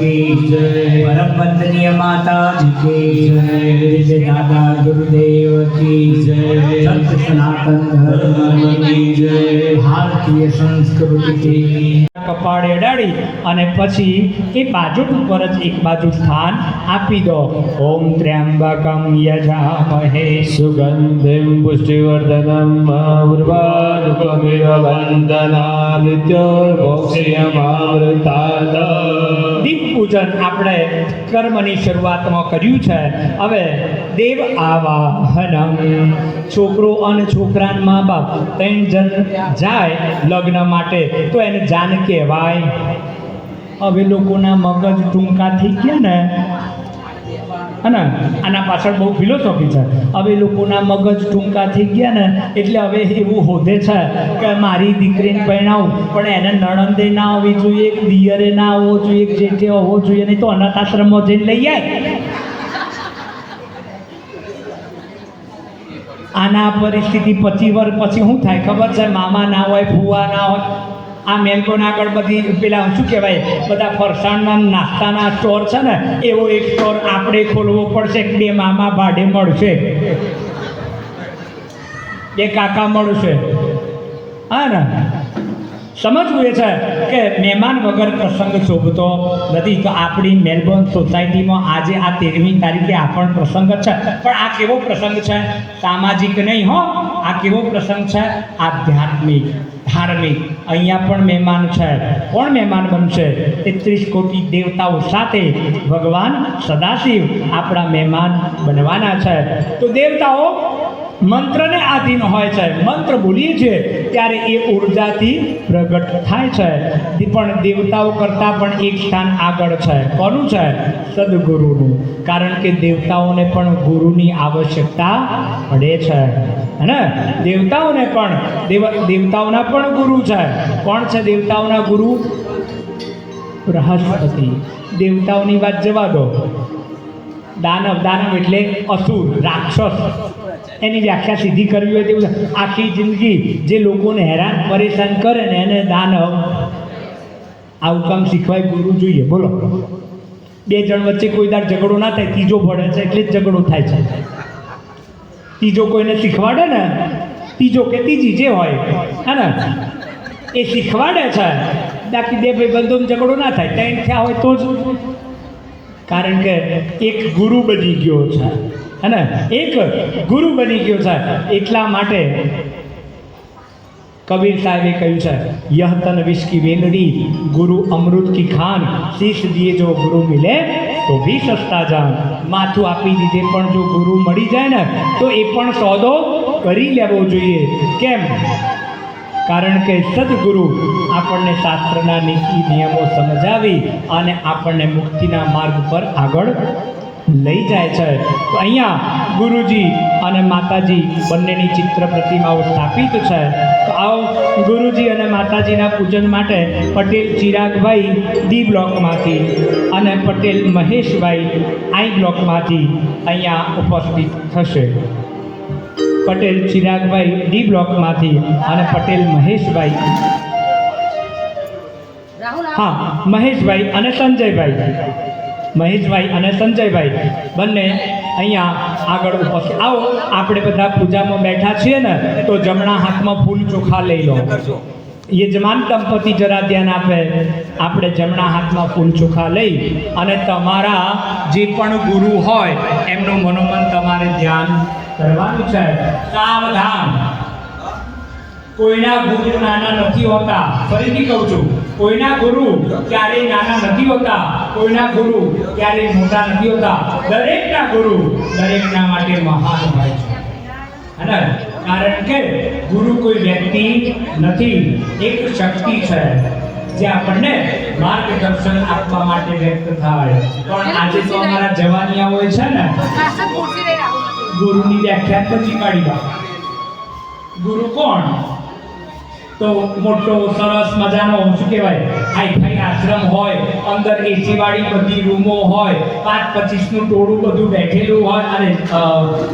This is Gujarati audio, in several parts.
की जय, परम वंदनीय माता जी की जय, जय दादा गुरुदेव की जय, संत सनातन धर्म की जय, भारतीय संस्कृति की। कपाड़े अडाड़ी અને પછી એ બાજુ ઉપર જ એક બાજુ સ્થાન આપી દો। ઓમ ત્ર્યંબકમ યજામહે સુગંધિમ પુષ્ટિવર્ધનમ ઉર્વારુકમિવ વંદના નિત્યોર્મોક્ષયમામૃતાદ। દીપ પૂજન આપણે કર્મની શરૂઆતમાં કર્યું છે। હવે દેવ આવાહનમ, છોકરો અને છોકરાના મા બાપ ત્રણ જણ જાય લગ્ન માટે તો એને જાન કહેવાય। હવે લોકોના મગજ ટૂંકા થઈ ગયા ને, અને આના પાછળ બહુ ફિલોસોફી છે। હવે લોકોના મગજ ટૂંકા થઈ ગયા ને એટલે હવે એવું હોદે છે કે મારી દીકરીને પરણાવું પણ એને નણંદે ના આવવી જોઈએ, દિયરે ના આવવો જોઈએ, જેઠે આવવો જોઈએ, નહીં તો અનાથ આશ્રમમાં જઈને લઈ જાય। આના પરિસ્થિતિ 25 વર્ષ પછી શું થાય ખબર છે? મામા ના હોય, ફુવા ના હોય। આ મેલકોન આગળ બધી પેલા શું કહેવાય બધા ફરસાણના નાસ્તાના સ્ટોર છે ને, એવો એક સ્ટોર આપણે ખોલવો પડશે। 2 મામા ભાડે મળશે, 2 કાકા મળશે। હા ને, સમજવું એ છે કે મહેમાન વગર પ્રસંગ શોભતો નથી। તો આપણી મેલબોર્ન સોસાયટીમાં આજે આ 13મી તારીખે આ પણ પ્રસંગ છે, પણ આ કેવો પ્રસંગ છે? સામાજિક નહીં હો, આ કેવો પ્રસંગ છે? આધ્યાત્મિક, ધાર્મિક। અહીંયા પણ મહેમાન છે। કોણ મહેમાન બનશે? 33 કોટી દેવતાઓ સાથે ભગવાન સદાશિવ આપણા મહેમાન બનવાના છે। તો દેવતાઓ મંત્રને આધીન હોય છે। મંત્ર બોલીએ છીએ ત્યારે એ ઉર્જાથી પ્રગટ થાય છે। પણ દેવતાઓ કરતાં પણ એક સ્થાન આગળ છે। કોનું છે? સદગુરુનું। કારણ કે દેવતાઓને પણ ગુરુની આવશ્યકતા પડે છે, હે? દેવતાઓને પણ દેવતાઓના પણ ગુરુ છે। કોણ છે દેવતાઓના ગુરુ? બૃહસ્પતિ। દેવતાઓની વાત જવા દો, દાનવ, દાનવ એટલે અસુર, રાક્ષસ। એની વ્યાખ્યા સીધી કરવી હોય તેવું આખી જિંદગી જે લોકોને હેરાન પરેશાન કરે ને એને દાનવ। આવું કામ શીખવાય ગુરુ જોઈએ? બોલો, 2 જણ વચ્ચે કોઈ દાડ ઝઘડો ના થાય, ત્રીજો ભળે છે એટલે જ ઝઘડો થાય છે। ત્રીજો કોઈને શીખવાડે ને, ત્રીજો કે ત્રીજી જે હોય, હે ને, એ શીખવાડે છે। બાકી 2 ભાઈબંધોનો ઝઘડો ના થાય, 3 થયા હોય તો જ। કારણ કે એક ગુરુ બની ગયો છે, હે ને, એક ગુરુ બની ગયો છે। એટલા માટે કબીર સાહેબે કહ્યું છે, યહ તન વિષ કી વેલડી, ગુરુ અમૃત કી ખાન, શીશ દિए જો ગુરુ મિલે તો ભી સસ્તા જાન। માથું આપી દીધે પણ જો ગુરુ મળી જાય ને તો એ પણ સોદો કરી લેવો જોઈએ। કેમ? કારણ કે સદગુરુ આપણને શાસ્ત્રના નીતિ નિયમો સમજાવી અને આપણને મુક્તિના માર્ગ પર આગળ લઈ જાય છે। તો અહીંયા ગુરુજી અને માતાજી બંનેની ચિત્ર પ્રતિમાઓ સ્થાપિત છે। તો આવો ગુરુજી અને માતાજીના પૂજન માટે પટેલ ચિરાગભાઈ ડી બ્લોકમાંથી અને પટેલ મહેશભાઈ આઈ બ્લોકમાંથી અહીંયા ઉપસ્થિત થશે। પટેલ ચિરાગભાઈ ડી બ્લોકમાંથી અને પટેલ મહેશભાઈ, હા, મહેશભાઈ અને સંજયભાઈ, મહેશભાઈ અને સંજયભાઈ બંને અહીંયા આગળ ઉપસ્થિત। આવો, આપણે બધા પૂજામાં બેઠા છીએ ને તો જમણા હાથમાં ફૂલ ચોખા લઈ લો। યજમાન દંપતી જરા ધ્યાન આપે। આપણે જમણા હાથમાં ફૂલ ચોખા લઈ અને તમારા જે પણ ગુરુ હોય એમનું મનોમન તમારે ધ્યાન કરવાનું છે। સાવધાન, કોઈના ગુરુ નાના નથી હોતા। ફરીથી કહું છું, કોઈના ગુરુ ક્યારેય નાના નથી હોતા, કોઈના ગુરુ ક્યારેય મોટા નથી હોતા। દરેકના ગુરુ દરેકના માટે મહાન હોય છે, અને કારણ કે ગુરુ કોઈ વ્યક્તિ નથી, એક શક્તિ છે જે આપણને માર્ગદર્શન આપવા માટે વ્યક્ત થાય। પણ આજે તો અમારા જવાનિયા હોય છે ને, ગુરુની વ્યાખ્યા પછી કાઢી દો। ગુરુ કોણ? તો મોટો સરસ મજાનો શું કહેવાય હાઈ આશ્રમ હોય, અંદર એસી વાળી બધી રૂમો હોય, 5-25નું ટોળું બધું બેઠેલું હોય અને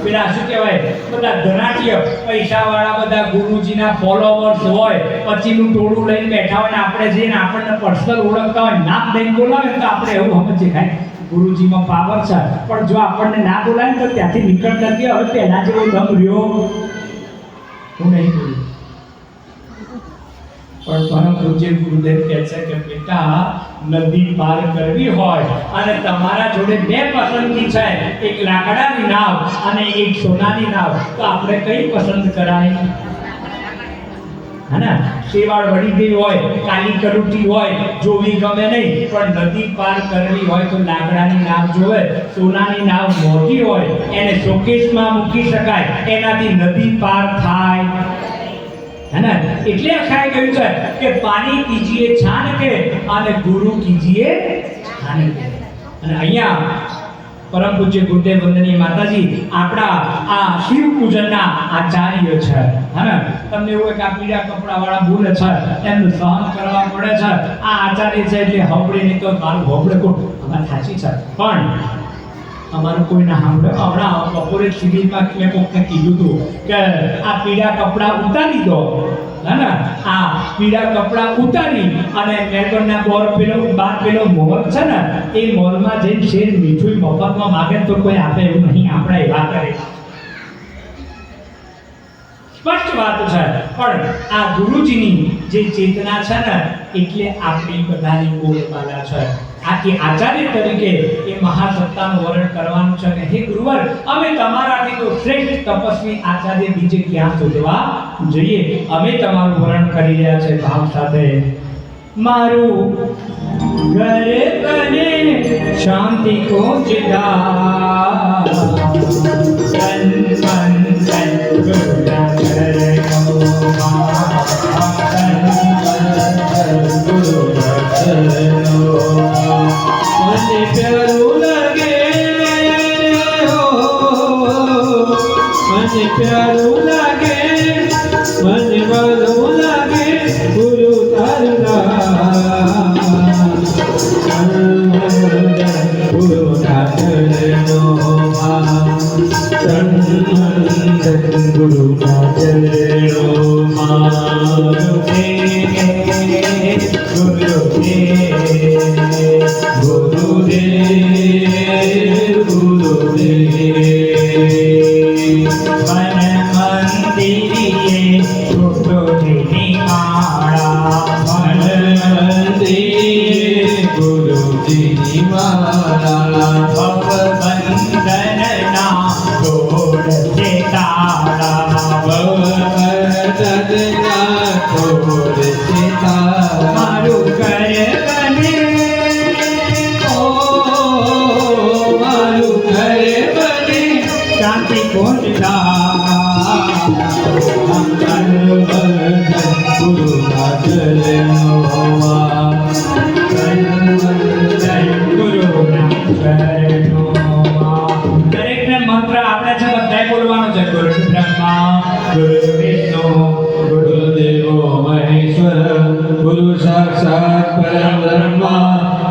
પેલા શું કહેવાય બધા ધનાઢ્ય પૈસાવાળા બધા ગુરુજીના ફોલોવર્સ હોય, પછીનું ટોળું લઈને બેઠા હોય ને આપણે જઈને આપણને પર્સનલ ઓળખતા હોય, નામ દઈને બોલાવે તો આપણે એવું સમજીએ ખાય ગુરુજીમાં પાવર છે. પણ જો આપણને ના બોલાવે તો ત્યાંથી નીકળતા નથી. હવે પહેલા જેવો દમ રહ્યો હું નહીં બોલું. પણ પરમ પૂજ્ય ગુરુદેવ કહે છે કે બેટા નદી પાર કરવી હોય અને તમારા જોડે બે પસંદગી છે, એક લાકડાની નાવ અને એક સોનાની નાવ, તો આપણે કઈ પસંદ કરાય? હે શેવાળ વળી ગઈ હોય, કાલી કરુટી હોય, જોવી ગમે નહીં, પણ નદી પાર કરવી હોય તો લાકડાની નાવ જોવે. સોનાની નાવ મોટી હોય, એને શોકેસમાં મૂકી શકાય, એનાથી નદી પાર થાય. है ना? એટલે અખાએ કહ્યું છે કે પાણી કીજીએ છાન કે અને ગુરુ કીજીએ છાન કે. અને અહીંયા પરમ પૂજ્ય ગુરુદેવ વંદનીય માતાજી આપણા આ શિવ પૂજનના આચાર્ય છે. હે ને? તમને એવું એક આ પીળા કપડાવાળા બોલે છે એમનું સહન કરવા પડે છે. આ આચાર્ય છે એટલે હબળે નહીં તો મારું હબળે કોણ અમારે સાચી છે. પણ અમારું કોઈ ના સાંભળે. હમણાં બપોરે શિબિરમાં મેં કોકને કીધું હતું કે આ પીળા કપડાં ઉતારી દો. હે ને? આ પીળા કપડાં ઉતારી અને મેલબર્નના બાર પેલો મોલ છે ને એ મોલમાં જઈને શેર મીઠું મફતમાં માગે તો કોઈ આપે એવું નહીં. આપણે એવા કરે સ્પષ્ટ વાત છે. પણ આ ગુરુજીની જે ચેતના છે ને એટલે આપણી બધાની બોલબાલા છે. આથી આચાર્ય તરીકે એ મહાસત્તાનું વર્ણન કરવાનું છે કે હે ગુરુવર, અમે તમારાથી તો શ્રેષ્ઠ તપસ્વી આચાર્ય બીજે ક્યાં શોધવા જોઈએ? અમે તમારું વર્ણન કરી રહ્યા છે ભાવ સાથે. મારું ઘર બને શાંતિ કો જગા તન મન તન ગુરુના ચરણોમાં, તન મન તન ગુરુના ચરણોમાં મને પ્યારું લાગે હો, મને પ્યારું લાગે, મને વાલું લાગે ગુરુ તારું નામ. ગુરુના ચરણોમાં, તન મન તન ગુરુના ચરણોમાં.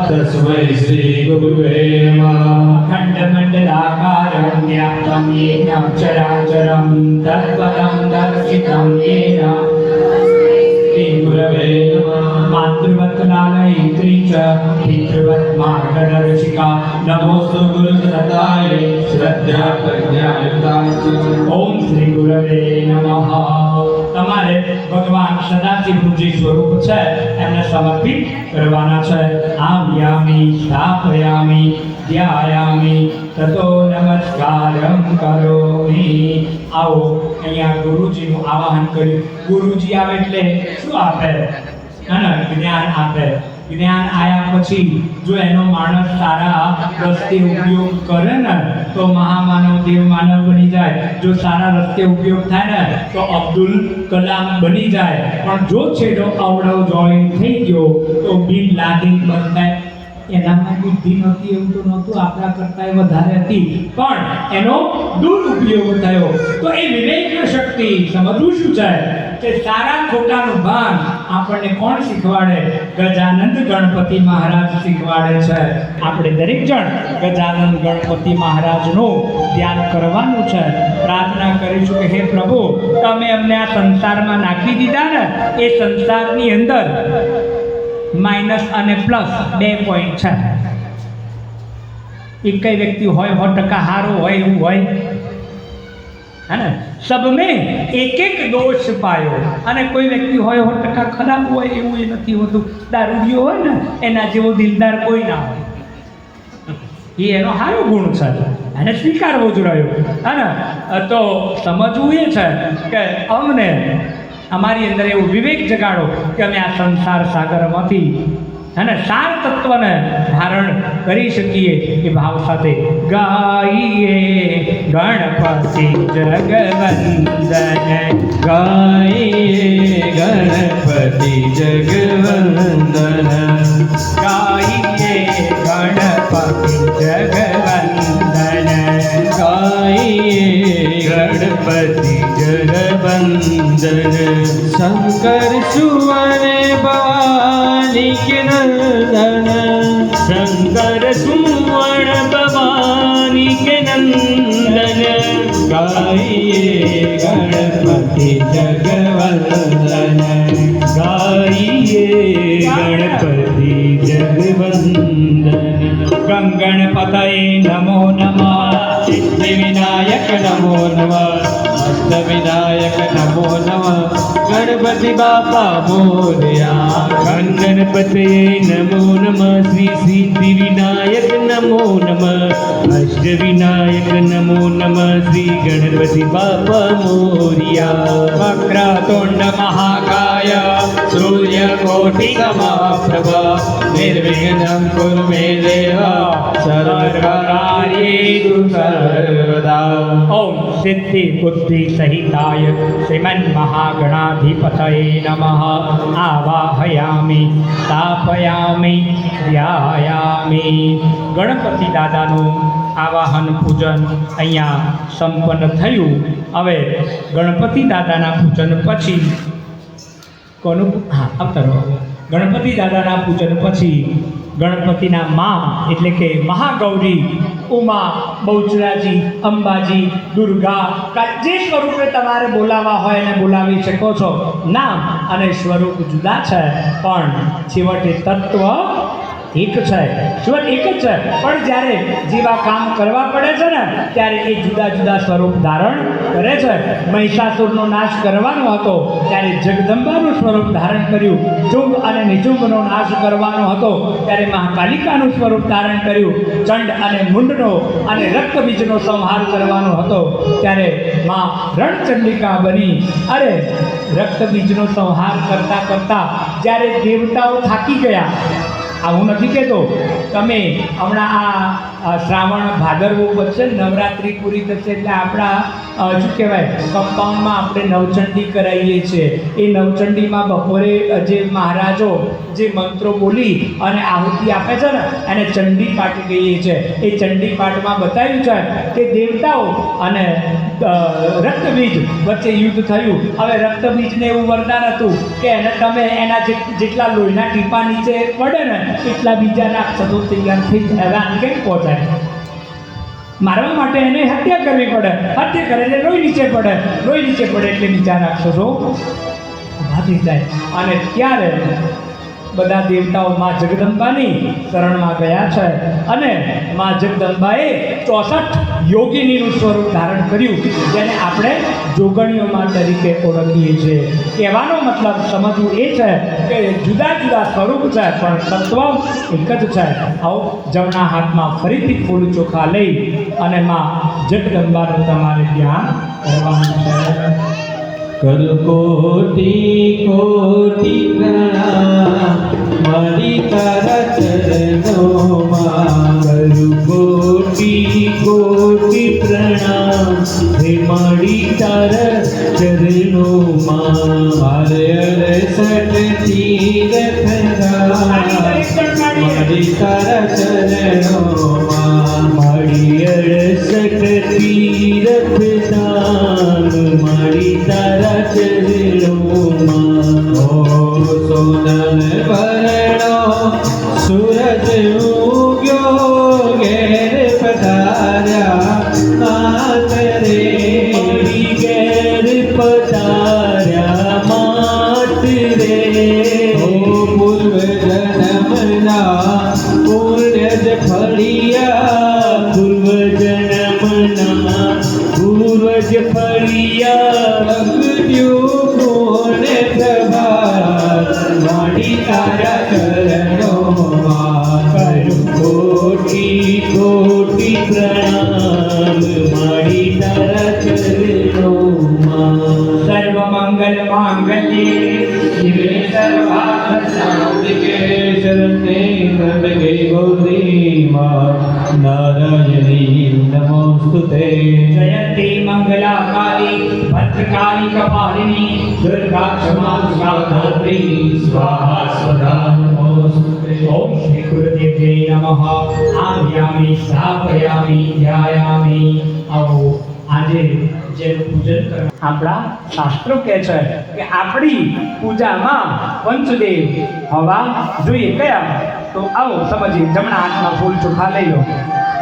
तस्मै श्री गुरुवे नमः. खण्डमण्डलाकारं व्याप्तं येन चराचरं तत्पदं दर्शितं येन श्री गुरवे नमः. मातृवत् लालयित्री च पितृवत् मार्गदर्शिका नमोस्तु गुरुसत्ताय श्रद्धा प्रज्ञायुक्ताय ओम श्री गुरवे नमः. તમારે ભગવાન સદાશિવનું સ્વરૂપ છે એમને સમર્પિત કરવાના છે. આવ્યામી સ્થાપયામી ધ્યાયામી તતો નમસ્કારમ કરોમી. આવો અહીંયા ગુરુજીનું આવાહન કર્યું. ગુરુજી આવે એટલે શું આપે? જ્ઞાન આપે. જ્ઞાન આયા પછી જો એનો માણસ સારા રસ્તે ઉપયોગ કરે ને તો મહામાનવ દેવ માનવ બની જાય. જો સારા રસ્તે ઉપયોગ થાય ને તો અબ્દુલ કલામ બની જાય. પણ જો છેડો અવળો જોઈન થઈ ગયો તો બિન લાદિન બનતા. એનામાં બુદ્ધિ નહોતી એવું તો નહોતું, આપણા કરતા વધારે હતી, પણ એનો દુરુપયોગ થયો. તો એ વિવેક શક્તિ સમજવું શું છે કે સારા ખોટાનું ભાન આપણને કોણ શીખવાડે? ગજાનંદ ગણપતિ મહારાજ શીખવાડે છે. આપણે દરેક જણ ગજાનંદ ગણપતિ મહારાજનું ધ્યાન કરવાનું છે. પ્રાર્થના કરીશું કે હે પ્રભુ, તમે અમને આ સંસારમાં નાખી દીધા ને, એ સંસારની અંદર માઇનસ અને પ્લસ 2 પોઈન્ટ છે. એક કઈ વ્યક્તિ હોય 100% સારો હોય એવું હોય है ना? सब में एक एक दोष पायो. અને કોઈ વ્યક્તિ હોય 100% ખરાબ હોય એવું એ નથી હોતું. દારૂડિયો હોય ને એના જેવો દિલદાર કોઈ ના હોય. એ એનો સારો ગુણ છે, એને સ્વીકારવો જ રહ્યો. હે ને? તો સમજવું એ છે કે અમને અમારી અંદર એવું વિવેક જગાડો કે અમે આ સંસાર સાગરમાંથી અને સાર તત્વને ધારણ કરી શકીએ એ ભાવ સાથે ગાઈએ ગણપતિ જગવંદન, ગાઈએ ગણપતિ જગવંદન, ગાઈએ ગણપતિ જગવંદન, ગાઈએ ગણપતિ જગવંદન. શંકર સુવન ભવાની કે નંદન, શંકર સુવર્ણ ભવાની કે નંદન, ગાઈએ ગણપતિ જગવંદન, ગાઈએ ગણપતિ જગવંદન. ગંગણપતયે નમો નમઃ, સિદ્ધિવિનાયક નમો નમઃ, અષ્ટવિનાયક નમો નમઃ, ગણપતિ બાપા મોરયા. ગણપતયે નમો નમઃ, શ્રી સિદ્ધિવિનાયક નમો નમઃ, અષ્ટવિનાયક નમો નમઃ, શ્રી ગણપતિ બાપા મોરયા. વક્રતુંડ મહાકાય સૂર્યકોટિ સમપ્રભ, નિર્વિઘ્नं કુરુ મે દેવ, સર્વકાર્યેષુ સર્વદા. ઓમ સિદ્ધિ બુદ્ધિ સહિતાય શ્રીમન મહાગણાધિપતયે નમઃ. આવાહયામિ સ્થાપયામિ ધ્યાયામિ. ગણપતિ દાદાનું આવાહન પૂજન અહીંયા સંપન્ન થયું. હવે ગણપતિ દાદાના પૂજન પછી કોનું અવતરો? ગણપતિ દાદાના પૂજન પછી ગણપતિના મા એટલે કે મહાગૌરી, ઉમા, બહુચરાજી, અંબાજી, દુર્ગા, જે સ્વરૂપે તમારે બોલાવવા હોય એને બોલાવી શકો છો. નામ અને સ્વરૂપ જુદા છે પણ છેવટે તત્વ એક છે. છેવટ એક જ છે, પણ જ્યારે જેવા કામ કરવા પડે છે ને ત્યારે એ જુદા જુદા સ્વરૂપ ધારણ કરે છે. મહિષાસુરનો નાશ કરવાનો હતો ત્યારે જગદંબાનું સ્વરૂપ ધારણ કર્યું. શુંભ અને નિશુંભનો નાશ કરવાનો હતો ત્યારે મહાકાલિકાનું સ્વરૂપ ધારણ કર્યું. ચંડ અને મુંડનો અને રક્તબીજનો સંહાર કરવાનો હતો ત્યારે માં રણચંડિકા બની. અરે રક્તબીજનો સંહાર કરતા કરતા જ્યારે દેવતાઓ થાકી ગયા, આવું નથી કહેતો, તમે હમણાં આ શ્રાવણ ભાદરવો બચશે, નવરાત્રિ પૂરી થશે એટલે આપણા શું કહેવાય કમ્પાઉન્ડમાં આપણે નવચંડી કરાવીએ છીએ. એ નવચંડીમાં બપોરે જે મહારાજો જે મંત્રો બોલી અને આહુતિ આપે છે ને એને ચંડી પાઠ કહીએ છીએ. એ ચંડી પાઠમાં બતાવ્યું છે કે દેવતાઓ અને રક્તબીજ વચ્ચે યુદ્ધ થયું. હવે રક્તબીજને એવું વરદાન હતું કે એને તમે એના જેટલા લોહીના ટીપા નીચે પડે ને એટલા બીજા રાક્ષસો તૈયાર થઈ જાય. કેમ પહોંચાય? મારવા માટે એને હત્યા કરવી પડે. હત્યા કરે એટલે લોહી નીચે પડે. લોહી નીચે પડે એટલે બીજા રાક્ષસો ઊભા થઈ જાય. અને ત્યારે બધા દેવતાઓ માં જગદંબાની શરણમાં ગયા છે અને માં જગદંબાએ 64 યોગિનીનું સ્વરૂપ ધારણ કર્યું, જેને આપણે જોગણીઓમાં તરીકે ઓળખીએ છીએ. કહેવાનો મતલબ સમજવું એ છે કે જુદા જુદા સ્વરૂપ છે પણ તત્વ એક જ છે. આવો જમણા હાથમાં ફરીથી ફૂલ ચોખા લઈ અને માં જગદંબાનું તમારે ધ્યાન કરવાનું છે. કરું કોટી કોટી પ્રણામ મારી તારા ચરણોમાં. કરું કોટી કોટી પ્રણામ હે મારી તારા ચરણોમાં. મારે 68 તીરથ મારી તારા ચરણોમાં. મારી 68 તીરથ ધામ મારી તારા ચરણોમાં. સોનલ વર્ણો સૂરજ ઉગ્યો ઘેર પધાર્યા માત રે ઘેર પધાર્યા માત રે પૂર્વ જન્મના પુણ્ય જ ફળિયા પૂર્વ જન્મના પૂર્વજ ફળિયા લગ્યું કોને પ્રભાત વાણી તારા ચરણોમાં કરું કોટી કોટી પ્રણામ મારી તારા ચરણોમાં સર્વ મંગલ માંગલ્યે શિવે સર્વાર્થ સાધિકે શરણે ત્રંબકે ગૌરી માં નારાયણી નમોસ્તુતે જયંતી મંગલા કાલી ભદ્રકાળી કપાલિની દુર્ગા ક્ષમા ધાત્રી સ્વાહા સ્વધા નમોસ્તુતે ઓમ શ્રી ગુરુદેવજય નમઃ આમ્યામિ સ્થાપયામિ ધ્યાયામિ આવો આજે જે પૂજન કરવા આપણા શાસ્ત્રો કહે છે કે આપણી પૂજામાં પંચદેવ હોવા જોઈએ કયા તો આવો સમજીએ જમણા હાથમાં ફૂલ ચોખા લઈ લો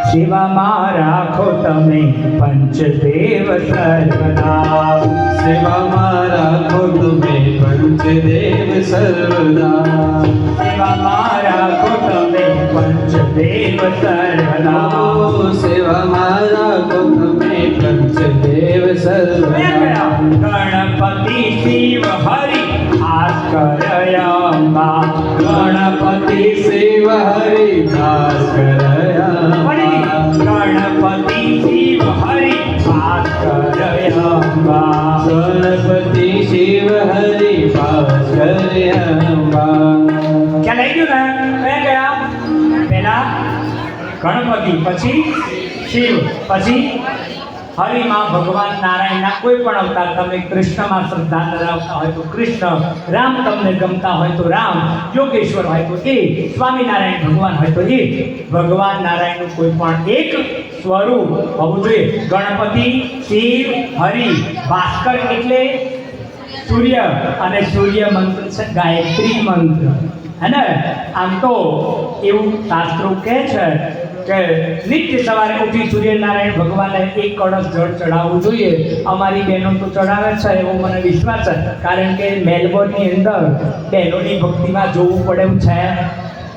સેવામાં રાખો તમે પંચદેવ સર્વદા સેવામાં રાખો તમે પંચદેવ સર્વદા સેવામાં રાખો તમે પંચદેવ સર્વદા સેવામાં રાખો તમે પંચદેવ સર્વદા ગણપતિ શિવ હરિ ભાસ્કરયંબા ગણપતિ શિવ હરિ ભાસ્કરયા ગણપતિ શિવ હરિ ભાસ્કરયંબા ગણપતિ શિવ હરિ ભાસ્કરયા ક્યાં લઈ ગયું ને કયા પહેલા ગણપતિ પછી શિવ પછી હરિમાં ભગવાન નારાયણના કોઈ પણ અવતાર તમે કૃષ્ણમાં શ્રદ્ધા ધરાવતા હોય તો કૃષ્ણ રામ તમને ગમતા હોય તો રામ યોગેશ્વર હોય તો એ સ્વામિનારાયણ ભગવાન હોય તો એ ભગવાન નારાયણનું કોઈ પણ એક સ્વરૂપ હોવું જોઈએ ગણપતિ શિવ હરિ ભાસ્કર એટલે સૂર્ય અને સૂર્ય મંત્ર છે ગાયત્રી મંત્ર હે ને આમ તો એવું શાસ્ત્રો કહે છે કે નિત્ય સવારે ઉઠી સૂર્યનારાયણ ભગવાનને એક કળશ જળ ચડાવવું જોઈએ અમારી બહેનો તો ચડાવે છે એવો મને વિશ્વાસ છે કારણ કે મેલબોર્નની અંદર બહેનોની ભક્તિમાં જોવું પડે એવું છે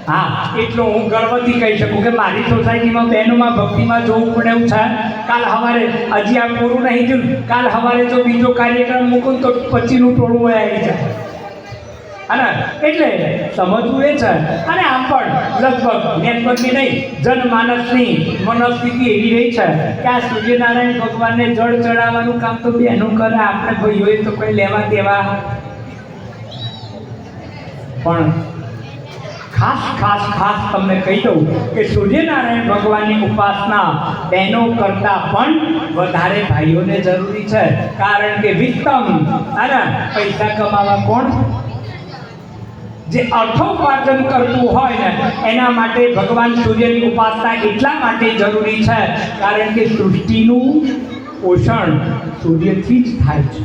હા એટલું હું ગર્વથી કહી શકું કે મારી સોસાયટીમાં બહેનોમાં ભક્તિમાં જોવું પડે એવું છે કાલ સવારે હજી આ પૂરું નહીં થયું કાલ સવારે જો બીજો કાર્યક્રમ મૂકું તો પછીનું ટોળું આવી જાય અને એટલે સમજવું એ છે અને આમ પણ લગભગ નેટવર્કની નહીં જનમાનસની મનોસ્થિતિ એવી રહી છે કે આ સૂર્યનારાયણ ભગવાનને જળ ચડાવવાનું કામ તો બહેનો કરે આપણે ભાઈઓએ તો કોઈ લેવા દેવા પણ ખાસ તમને કહી દઉં કે સૂર્યનારાયણ ભગવાનની ઉપાસના બહેનો કરતાં પણ વધારે ભાઈઓને જરૂરી છે કારણ કે વિત્તમ અને પૈસા કમાવા કોણ જે અર્થોપાર્જન કરતું હોય ને એના માટે ભગવાન સૂર્યની ઉપાસના એટલા માટે જરૂરી છે કારણ કે સૃષ્ટિનું પોષણ સૂર્યથી જ થાય છે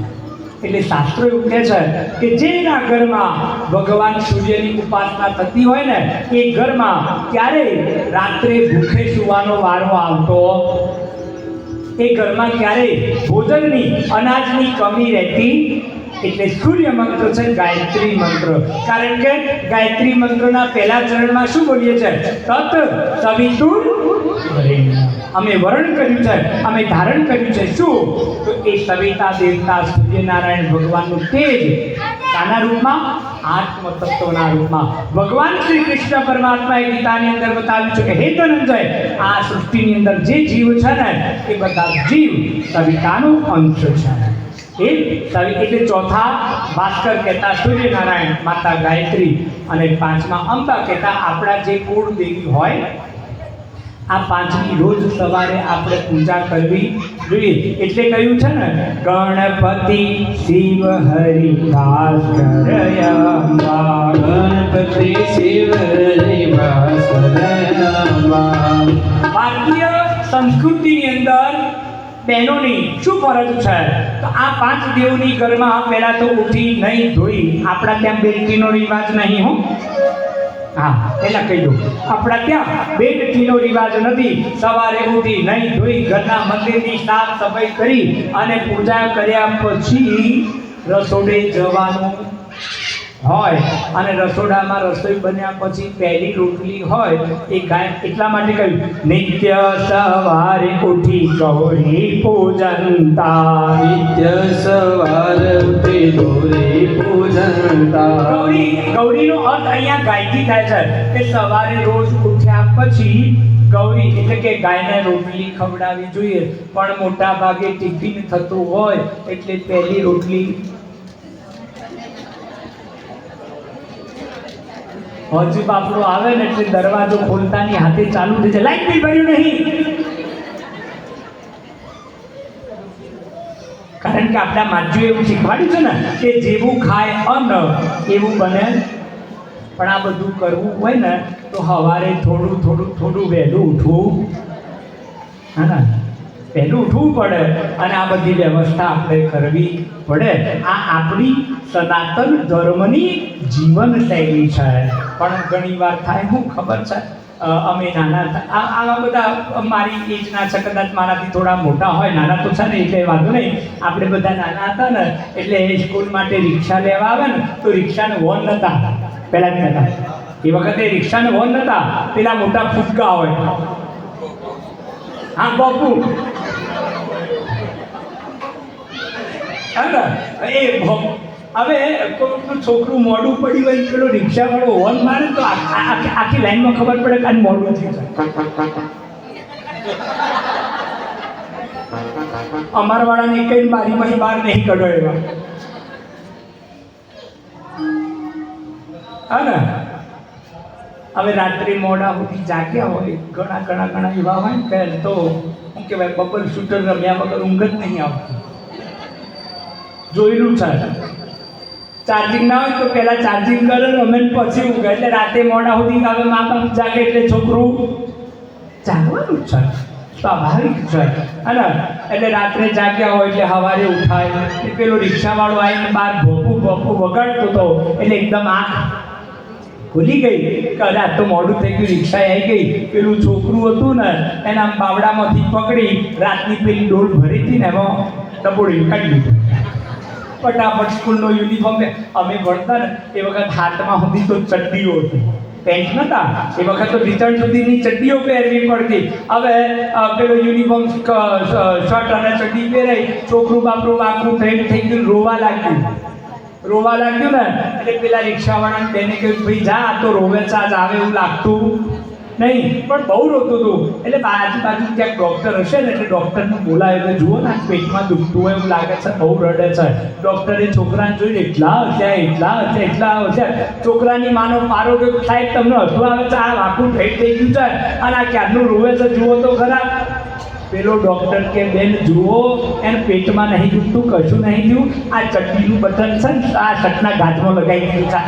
એટલે શાસ્ત્રો એવું કહે છે કે જેના ઘરમાં ભગવાન સૂર્યની ઉપાસના થતી હોય ને એ ઘરમાં ક્યારેય રાત્રે ભૂખે સૂવાનો વારો આવતો એ ઘરમાં ક્યારેય ભોજનની અનાજની કમી રહેતી એટલે સૂર્ય મંત્ર છે ગાયત્રી મંત્ર કારણ કે ગાયત્રી મંત્રના પહેલા ચરણમાં શું બોલીએ છે તત સવિતુર અમે વર્ણન કર્યું છે અમે ધારણ કર્યું છે શું તો એ સવિતા દેવતા સૂર્યનારાયણ ભગવાનનું તેજ શાના રૂપમાં આત્મ તત્વના રૂપમાં ભગવાન શ્રી કૃષ્ણ પરમાત્માએ ગીતાની અંદર બતાવ્યું છે કે હે ધનંજય આ સૃષ્ટિની અંદર જે જીવ છે ને એ બધા જીવ સવિતાનો અંશ છે એટલે ચોથા ભાસ્કર કહેતા સૂર્યનારાયણ માતા ગાયત્રી અને પાંચમા અંબા કહેતા આપણા જે કુળ દેવી હોય આ પાંચમી રોજ સવારે આપણે પૂજા કરવી જોઈએ એટલે કહ્યું છે ને ગણપતિ શિવ હરિ ભાસ્કર ગણપતિ શિવ હરિ ભાસ્કર ભારતીય સંસ્કૃતિની અંદર બહેનોની શું ફરજ છે? તો આ 5 દેવની ઘરમાં પહેલા તો ઉઠી નહીં ધોઈ, આપણા ત્યાં બેટકીનો રિવાજ નહીં હો. હા, પહેલા કહી દઉં, આપણા ત્યાં બેટકીનો રિવાજ નથી. સવારે ઉઠી નહીં ધોઈ ઘરના મંદિરની સાફ સફાઈ કરી અને પૂજા કર્યા પછી રસોડે જવાનું હોય અને રસોડામાં રસોઈ બન્યા પછી પહેલી રોટલી હોય એ ગાય. એટલા માટે કહ્યું નિત્ય સવારે ઉઠી ગૌરી પૂજનતા. નિત્ય સવાર ઉઠી ગૌરી પૂજનતા. ગૌરીનો અર્થ અહીંયા ગાયથી થાય છે કે સવારે રોજ ઉઠ્યા પછી ગૌરી એટલે કે ગાયને રોટલી ખવડાવવી જોઈએ. પણ મોટા ભાગે ટિફિન થતું હોય એટલે પહેલી રોટલી હજી બાપડો આવે ને એટલે દરવાજો ખોલતાની હાથે ચાલુ થઈ જાય, લાઈટ બિલ ભર્યું નહીં. કારણ કે આપણા માજ્યું એવું શીખવાડ્યું છે ને કે જેવું ખાય અન્ન એવું બને. પણ આ બધું કરવું હોય ને તો સવારે થોડું વહેલું ઉઠવું, હા ને, વહેલું ઉઠવું પડે અને આ બધી વ્યવસ્થા આપણે કરવી પડે. આ આપણી સનાતન ધર્મની જીવનશૈલી છે. પણ ઘણી વાર થાય શું ખબર છે, અમે નાના હતા, આવા બધા મારી એજના છે, કદાચ મારાથી થોડા મોટા હોય, નાના તો છે ને એટલે વાંધો નહીં. આપણે બધા નાના હતા ને એટલે સ્કૂલ માટે રિક્ષા લેવા આવે ને તો રિક્ષાને હોર્ન નહોતા, પહેલાં જ નહોતા. એ વખતે રિક્ષાને હોર્ન નહોતા, પેલા મોટા ફૂટકા હોય, હા બાપુ, એ હવે કોઈનું છોકરું મોડું પડ્યું હોય પેલો રિક્ષાવાળો હોર્ન મારે તો આખી લાઈનમાં ખબર પડે કે આ મોડું થયું છે. અમારા વાળાને કઈ બારીમાંથી બહાર નહીં કાઢો એવા, હા ને. હવે રાત્રે મોડા સુધી જાગ્યા હોય, ઘણા એવા હોય ને કે તો શું કહેવાય, બબલ શૂટર રમ્યા વગર ઊંઘ જ નહીં આવતી. જોયેલું છે. ચાર્જિંગ ના હોય તો પહેલા ચાર્જિંગ કરે અમે પછી ઊંઘે. એટલે રાતે મોડા સુધી હવે મા બાપ જાગે એટલે છોકરું જાગવાનું જ છે, સ્વાભાવિક છે, હા. એટલે રાત્રે જાગ્યા હોય એટલે સવારે ઉઠાય. પેલો રિક્ષાવાળો આવીને બહાર ભોપું વગાડતો હતો એટલે એકદમ આંખ ખુલી ગઈ કે અરે તો મોડું થઈ ગયું, રિક્ષા આવી ગઈ. પેલું છોકરું હતું ને એના બાવડામાંથી પકડી રાતની પેલી ડોલ ભરી હતી ને એમાં ડબોડી કાઢી દીધું. ફટાફટ સ્કૂલનો યુનિફોર્મ. અમે ભણતા ને એ વખત હાથમાં સુધી તો ચડ્ડીઓ હતી, પેન્ટ નહોતા. એ વખત તો રિટર્ન સુધીની ચડ્ડીઓ પહેરવી પડતી. હવે પેલો યુનિફોર્મ શર્ટ અને ચડ્ડી પહેરાઈ, છોકરું બાપરું આખું થઈ ગયું, રોવા લાગ્યું ને એટલે પેલા રિક્ષાવાળાને બેને કહ્યું ભાઈ જા, આ તો રોવે છે, આજ આવે એવું લાગતું નહીં. પણ બહુ રોતું હતું. એટલે આજુબાજુ ક્યાંક ડૉક્ટર હશે ને એટલે ડૉક્ટરને બોલાવ્યો કે જુઓ ને પેટમાં દુખતું હોય એવું લાગે છે, બહુ રડે છે. ડૉક્ટરે છોકરાને જોઈને એટલા હશે. છોકરાની માનો પારો કે સાહેબ તમને હસવું આવે છે, આ આખું થઈ ગયું છે અને આ ક્યારનું રોવે છે, જુઓ તો ખરા. પેલો ડૉક્ટર કે બેન જુઓ, એને પેટમાં નહીં દુખતું, કશું નહીં થયું, આ ચટણીનું બટન છે ને આ શર્ટના ગાંઠમાં લગાવી દીધું છે.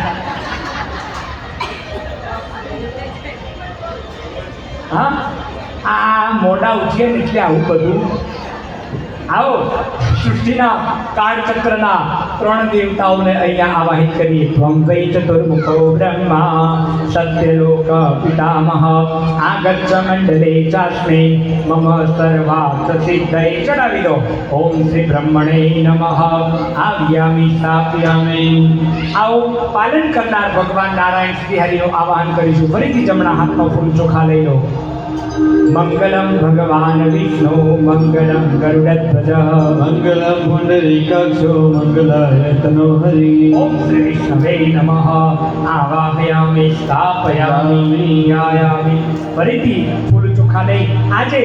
હા, આ મોઢા ઉઠીએ ને એટલે આવું બધું. આવો સૃષ્ટિના કાળચક્રના 3 દેવતાઓને અહીંયા આવાહિત કરીએ. ત્વં વૈ ચતુર્મુખો બ્રહ્મા સત્યલોક પિતામહ આગચ્છ મંડલે ચાસ્મે મમ સર્વાર્થ સિદ્ધયે. ચડાવી દો. ઓમ શ્રી બ્રહ્મણે નમઃ. આવ્યામિ સ્થાપ્યામિ. આવો પાલન કરનાર ભગવાન નારાયણ શ્રી હરિનું આવાહન કરીશું. ફરીથી જમણા હાથનો ફૂલ ચોખા લઈ લો. મંગલમ ભગવાન વિષ્ણુ મંગલમ ગરુડધ્વજ મંગલમ પુંડરીકાક્ષો મંગલાય તનોહરિ. ઓમ શ્રી વિષ્ણવે નમઃ. આવાહયામિ સ્થાપયામિ આયામિ. ફરીથી ફૂલ ચોખા લઈ આજે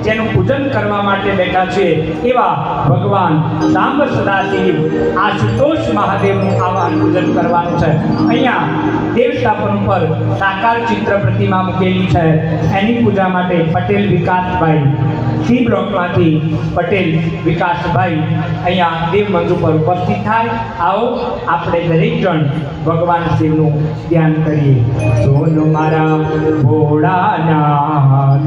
જેનું પૂજન કરવા માટે બેઠા છે એવા ભગવાન સાંબ સદાશિવ આશુતોષ મહાદેવનું આવાહન પૂજન કરવાનું છે. અહીંયા દેવસ્થાપન ઉપર સાકાર ચિત્ર પ્રતિમા મૂકેલી છે. એની પૂજા માટે પટેલ વિકાસભાઈ સી બ્લોકમાંથી પટેલ વિકાસભાઈ અહીંયા દેવ મંચ ઉપર ઉપસ્થિત થાય. આવો આપણે દરેક જણ ભગવાન શિવનું ધ્યાન કરીએ. સોનો મારા ભોળાનાથ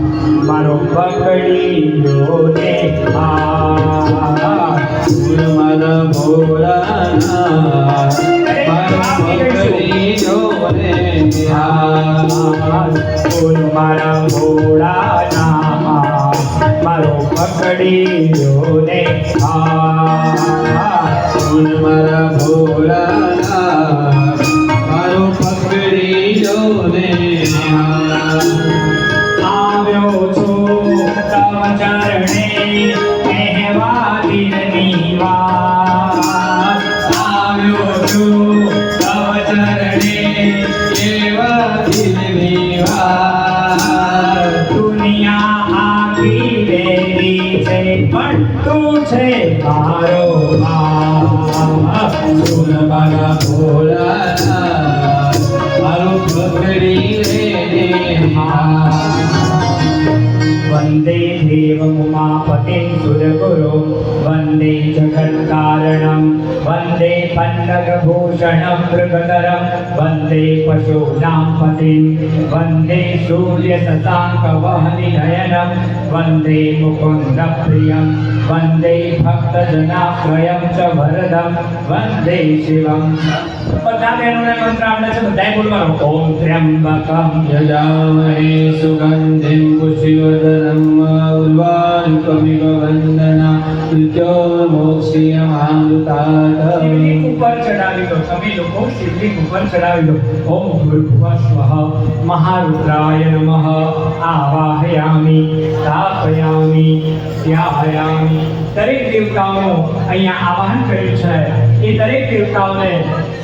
મારો પકડી લો ને હાથ. સુર મારા ભોળાનાથ મારો પકડી લો ને હાથ. સોનો મારા ભોળાનાથ મારો પકડી લો ને હાથ. સુર મારા ભોળાનાથ મારો પકડી લો ને હાથ. આવ્યો છો તવ ચરણે કહેવા દિલની વાત. આવ્યો છું તવ ચરણે એવા દિલની વાત. દુનિયા આખી વેરી છે પણ તું છે મારો બાપ. સુર મારા ભોળાનાથ મારો પકડી લે ને હાથ. વંદે દેવં ઉમાપતિં સુરગુરું વંદે જગત્કારણં વંદે પન્નગભૂષણં મૃગધરં વંદે પશૂનાં પતિં વંદે સૂર્યશશાંકવહનિનયनं વંદે મુકુन्दપ્રિયં વંદે ભક્તજનાશ્રયં ચ વરદં વંદે શિવં. બધા બહેનોને મંત્ર આવડે છે, બધાએ બોલવાનો. ઓમ ત્ર્યંબકં યજામહે સુગંધિં પુષ્ટિવર્ધનં ઉર્વારુકમિવ વંદના મૃત્યોર્મોક્ષીયમામૃતાत्. શિવલિંગ ઉપર ચડાવી દો. તમે લોકો શિવલિંગ ઉપર ચડાવી દો. ઓમ ભૂર્ભુવઃ સ્વઃ મહારુદ્રાય નમઃ આવાહયામિ સ્થાપયામિ ધ્યાયામિ. દરેક દેવતાઓનું અહીંયા આવાહન કર્યું છે. એ દરેક દેવતાઓને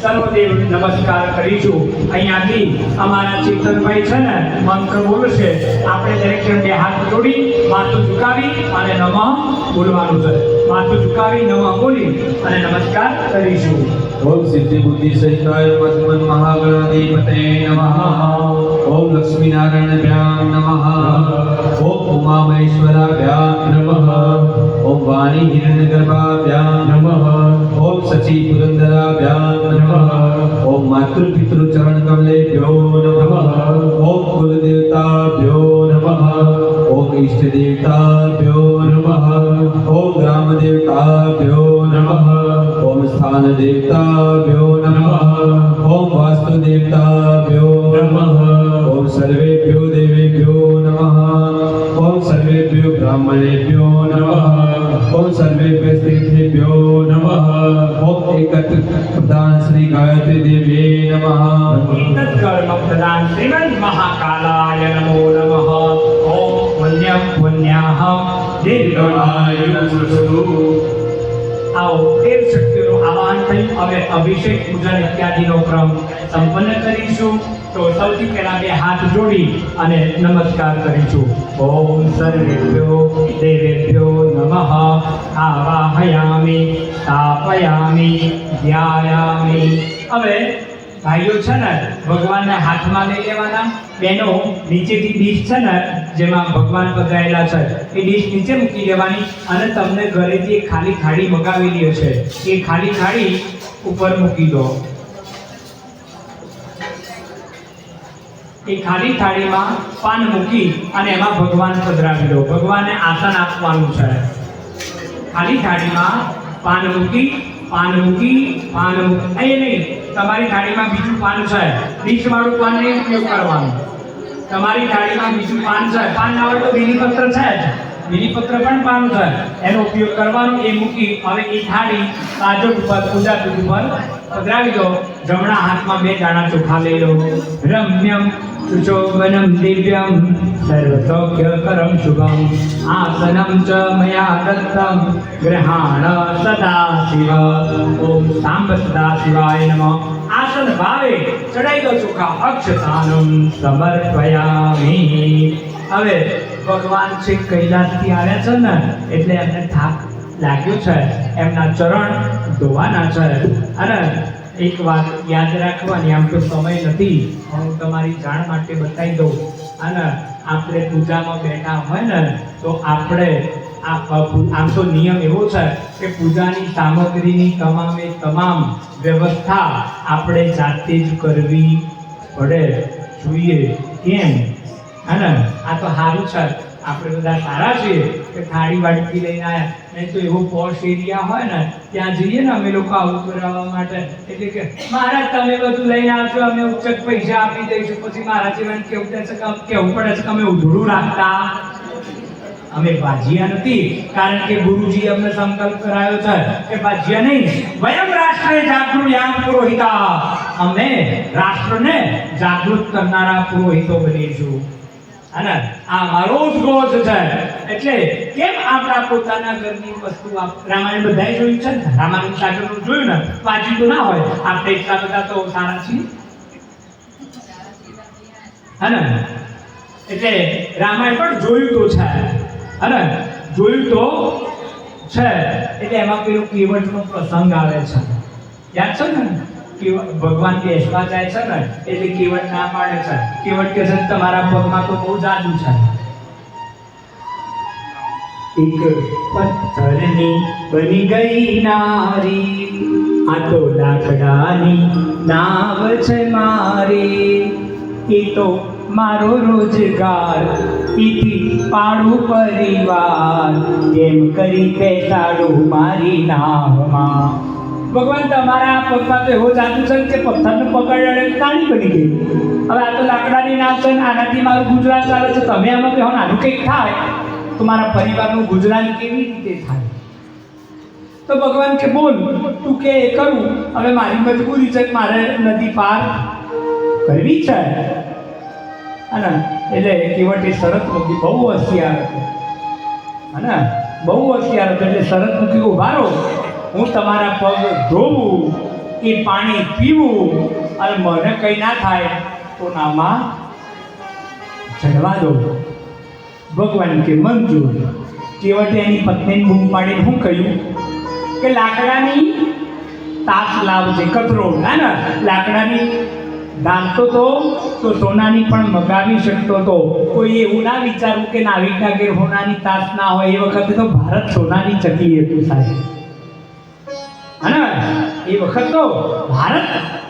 સર્વદેવ નમસ્કાર કરીશું. અહીંયાથી અમારા ચેતનભાઈ છે ને મંત્ર બોલશે. આપણે દરેક જણ બે હાથ જોડી માથું ઝુકાવી અને નમઃ બોલવાનું છે. માથું ઝુકાવી નમઃ બોલી અને નમસ્કાર કરીશું. ઓમ સિદ્ધિ બુદ્ધિ સહિતાય મધ્મન મહાગણાધિપતે નમઃ. ઓમ લક્ષ્મીનારાયણભ્યામ નમઃ. ઓમ ઉમામહેશ્વરાભ્યામ નમઃ. ઓમ વાણી હિરણ્યગર્ભાભ્યામ નમઃ. ઓમ સચી પુરંદરાભ્યામ નમઃ. ઓમ માતૃપિતૃ ચરણ કમલેભ્યો નમઃ. ઓમ કુલદેવતાભ્યો નમઃ. ઓમ ઇષ્ટદેવતાભ્યો નમઃ. ઓમ ગ્રામદેવતાભ્યો નમઃ. ઓમ સ્થાનદેવતાભ્યો નમઃ. ઓમ વાસ્તુદેવતાભ્યો નમઃ. ઓમ સર્વેભ્યો દેવેભ્યો નમઃ. ઓમ સર્વેભ્યો બ્રાહ્મણેભ્યો નમઃ. ઓમ સર્વેભ્ય સ્ત્રીભ્યો નમઃ. ઓમ એકત્ર પ્રધાન શ્રી ગાયત્રી દેવી નમઃ. કર્મ પ્રદાન શ્રીમદ મહાકાલાય નમો નમઃ. ઓમ પુણ્યમ પુણ્યાહમ દીર્ઘાયુષુ. આવો દેવ શક્તિઓનું આવાહન થયું. હવે અભિષેક પૂજન ઇત્યાદિનો ક્રમ સંપન્ન કરીશું. તો સૌથી પહેલા બે હાથ જોડી અને નમસ્કાર કરીશું. ઓમ સર્વેભ્યો દેવેભ્યો નમઃ આવાહયામિ સ્થાપયામિ ધ્યાયામિ. હવે ભાઈઓ છે ને ભગવાનને હાથમાં લઈ લેવાના. બહેનો નીચેથી ડીશ છે ને જેમાં ભગવાન પધરાયેલા છે એ ડીશ નીચે મૂકી દેવાની અને તમને ઘરેથી એક ખાલી થાળી મગાવેલી હશે એ ખાલી થાળી ઉપર મૂકી દો. એ ખાલી થાળીમાં પાન મૂકી અને એમાં ભગવાન પધરાવી દો. ભગવાનને આસન આપવાનું છે. ખાલી થાળીમાં પાન મૂકી એ નહીં, તમારી થાળીમાં બીજું પાન છે. ડીશવાળું પાન નહીં ઉપયોગ કરવાનું. તમારી થાળીમાં બીજું પાન છે. પાન ના હોય તો બીલીપત્ર છે જ, બીલીપત્ર પણ પાન છે, એનો ઉપયોગ કરવાનો. એ મૂકી હવે એ થાળી કાજોટ ઉપર પૂજાપીઠ ઉપર પધરાવી દો. જમણા હાથમાં બે દાણા ચોખા લઈ લો. રમ્યમ સુશોભનમ દિવ્યમ સર્વસૌખ્યકરમ શુભમ આસનમ ચ મયા દત્તમ ગ્રહાણ સદા શિવ. ઓમ સાંબ સદા શિવાય નમઃ. આસન ભાવે ચડાઈ દો ચોખા. અક્ષતાનમ સમર્પયામિ. હવે ભગવાન શ્રી કૈલાસથી આવ્યા છે ને એટલે એમને થાક લાગ્યો છે. એમના ચરણ ધોવાના છે. અને એક વાત યાદ રાખવાની, આમ તો સમય નથી, હું તમારી જાણ માટે બતાવી દઉં. અને આપણે પૂજામાં બેઠા હોય ને તો તો આપણે આમ તો નિયમ એવો છે કે પૂજાની સામગ્રીની તમામે તમામ વ્યવસ્થા આપણે જાતે જ કરવી પડે જોઈએ. કેમ? હા, આ તો સારું છે, આપણે બધા સારા છીએ કે થાળી વાડકી લઈને આવ્યા. નહીં તો એવો પોશ એરિયા હોય ને ત્યાં જઈએ ને અમે લોકો આવું કરાવવા માટે, એટલે કે મહારાજ તમે બધું લઈને આવશો, અમે ઉચ્ચક પૈસા આપી દઈશું. પછી મહારાજ જીવન કેવું પડે છે કે અમે ઉધડું રાખતા, અમે ભાજ્યા નથી. કારણ કે ગુરુજી અમને સંકલ્પ કરાયો છે કે ભાજ્યા નહીં, વયમ રાષ્ટ્રે જાગૃયામ પુરોહિતા, અમે રાષ્ટ્રને જાગૃત કરનારા પુરોહિતો બનીશું. અને આ મારો જ ગોજ છે. એટલે કેમ આપણા પોતાના ઘરની વસ્તુ રામાયણ બધાએ જોયું છે ને, રામાયણ સાગરનું જોયું ને, વાંચ્યું તો ના હોય. આપણે એટલા બધા તો સારા છીએ, હે? એટલે રામાયણ પણ જોયું તો છે, અને જોયું તો છે. એટલે એમાં પેલો કેવટનો પ્રસંગ આવે છે, યાદ છે ને? ભગવાન બેસવા જાય છે ને એટલે કેવટ ના પાડે છે. કેવટ કે છે તમારા પગમાં તો બહુ જાદુ છે. એક પથ્થરની બની ગઈ નારી, આ તો લાકડાની નાવ છે મારી, એ તો મારો રોજગાર, એથી પાડું પરિવાર, કેમ કરી બેસાડું મારી નાવમાં. ભગવાન તમારા પગમાં તો એવો જાદુ છે કે પથ્થરને પકડ કાણી બની ગઈ. હવે આ તો લાકડાની નાવ છે ને, આનાથી મારું ગુજરાન ચાલે છે. તમે આમાં કહો આનું કંઈક થાય તો મારા પરિવારનું ગુજરાન કેવી રીતે થાય? તો ભગવાન કે બોલ, તું કે એ કરું. હવે મારી મજબૂરી છે કે મારે નદી પાર કરવી છે. અને એટલે કેવટે શરત મૂકી, બહુ હોશિયાર હતો, અને બહુ હોશિયાર હતો. એટલે શરત મૂકી, ઉભા રહો, હું તમારા પગ ધોવું, એ પાણી પીવું, અને મને કંઈ ના થાય તો નામાં ચડવા દો. ભગવાન કે મંજૂર. કેવટે એની પત્નીને બૂમ પાડીને શું કહ્યું કે લાકડાની તાસ લાવજે, કથરો. ના ના, લાકડાની દાનતો તો સોનાની પણ મગાવી શકતો હતો. કોઈ એવું ના વિચારવું કે નાવિકના ઘેર સોનાની તાસ ના હોય. એ વખતે તો ભારત સોનાની ચકી હતું સાહેબ, અને એ વખત તો ભારત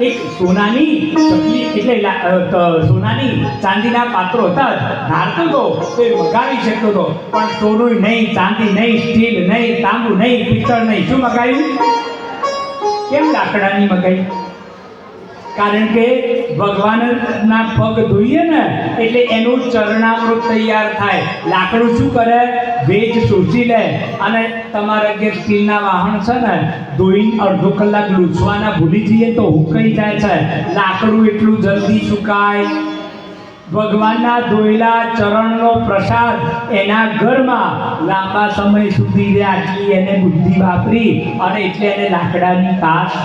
એક સોનાની ચકલી, એટલે સોનાની ચાંદીના પાત્રો હતા, ધારતો હતો તો એ મગાવી શકતો હતો. પણ સોનું નહીં, ચાંદી નહીં, સ્ટીલ નહીં, તાંબુ નહીં, પિત્તળ નહીં. શું મગાવ્યું? કેમ લાકડાની મગાવી? કારણ કે ભગવાનના પગ ધોઈએ ને એટલે એનું ચરણામૃત તૈયાર થાય. લાકડું શું કરે? ભેજ શોષી લે. અને તમારા ઘેર સ્ટીલના વાહન છે ને, ધોઈને અડધો કલાક લૂછવાના ભૂલી જઈએ તો હુકાઈ જાય છે. લાકડું એટલું જલ્દી સુકાય. ભગવાનના ધોયેલા ચરણનો પ્રસાદ એના ઘરમાં લાંબા સમય સુધી રહે. આટલી એને બુદ્ધિ વાપરી, અને એટલે એને લાકડાની તાસ.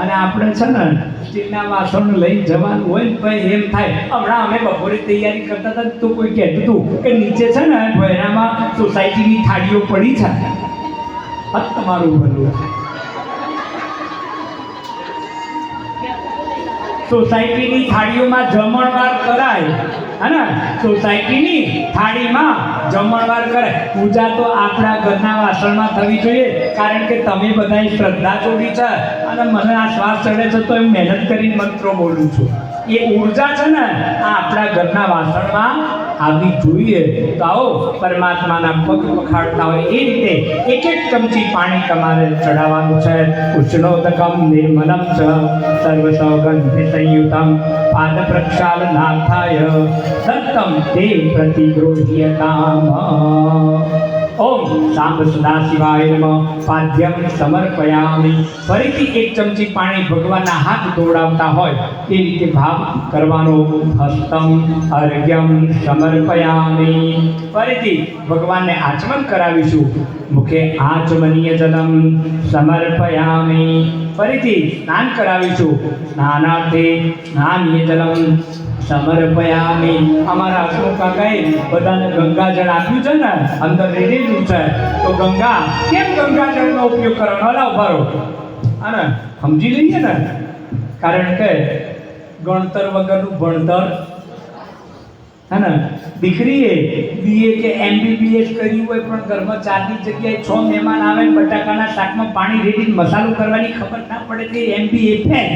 અને આપણે છે ને સ્ટીલના વાસણ લઈ જવાનું હોય ને, ભાઈ એમ થાય. હમણાં અમે બપોરે તૈયારી કરતા હતા તો કોઈ કહેતું હતું કે નીચે છે ને ભોયરામાં સોસાયટીની થાળીઓ પડી છે, તમારું ભલું. સોસાયટીની થાળીઓમાં જમણવાર કરાય, હે ને? સોસાયટીની થાળીમાં જમણવાર કરે. પૂજા તો આપણા ઘરના વાસણમાં થવી જોઈએ. કારણ કે તમે બધાએ શ્રદ્ધા જોડી છે, અને મને આ શ્વાસ ચડે છે તો એમ મહેનત કરીને મંત્રો બોલું છું. એ ઉર્જા છે ને, આ આપણા ઘરના વાસણમાં આવવી જોઈએ. તો આવો પરમાત્માના પગ પખાડતા હોય એ રીતે એક એક ચમચી પાણી તમારે ચડાવવાનું છે. ઉષ્ણોદકમ નિર્મલમ ચ સર્વસૌગંધિ સંયુતમ પાદ પ્રક્ષાલનાથાય દત્તમ તે પ્રતિગૃહ્યતામ. ઓમ સાંબ સદાશિવાય નમઃ. પાદ્યમ સમર્પયામિ. ફરીથી એક ચમચી પાણી ભગવાનના હાથ દોડાવતા હોય એ રીતે ભાવ કરવાનો. હસ્તમ અર્ઘ્યમ સમર્પયામિ. ફરીથી ભગવાનને આચમન કરાવીશું. મુખે આચમનીય જલમ સમર્પયામિ. ફરીથી સ્નાન કરાવીશું. સ્નાનાર્થે સ્નાનીય જલમ સમર્પયામિ. અમારા હસમુખ કાકાએ બધાને ગંગાજળ આપ્યું છે ને, અંદર રેડેલું છે. તો ગંગા કેમ ગંગાજળનો ઉપયોગ કરવાનો? હલાવ ભરો અને સમજી લઈએ ને. કારણ કે ગણતર વગરનું ભણતર હે ને દીકરીએ બીએ કે MBBS કર્યું હોય પણ ઘરમાં ચારની જગ્યાએ 6 મહેમાન આવે ને બટાકાના શાકમાં પાણી રેડીને મસાલો કરવાની ખબર ના પડે કે MBA ફેલ,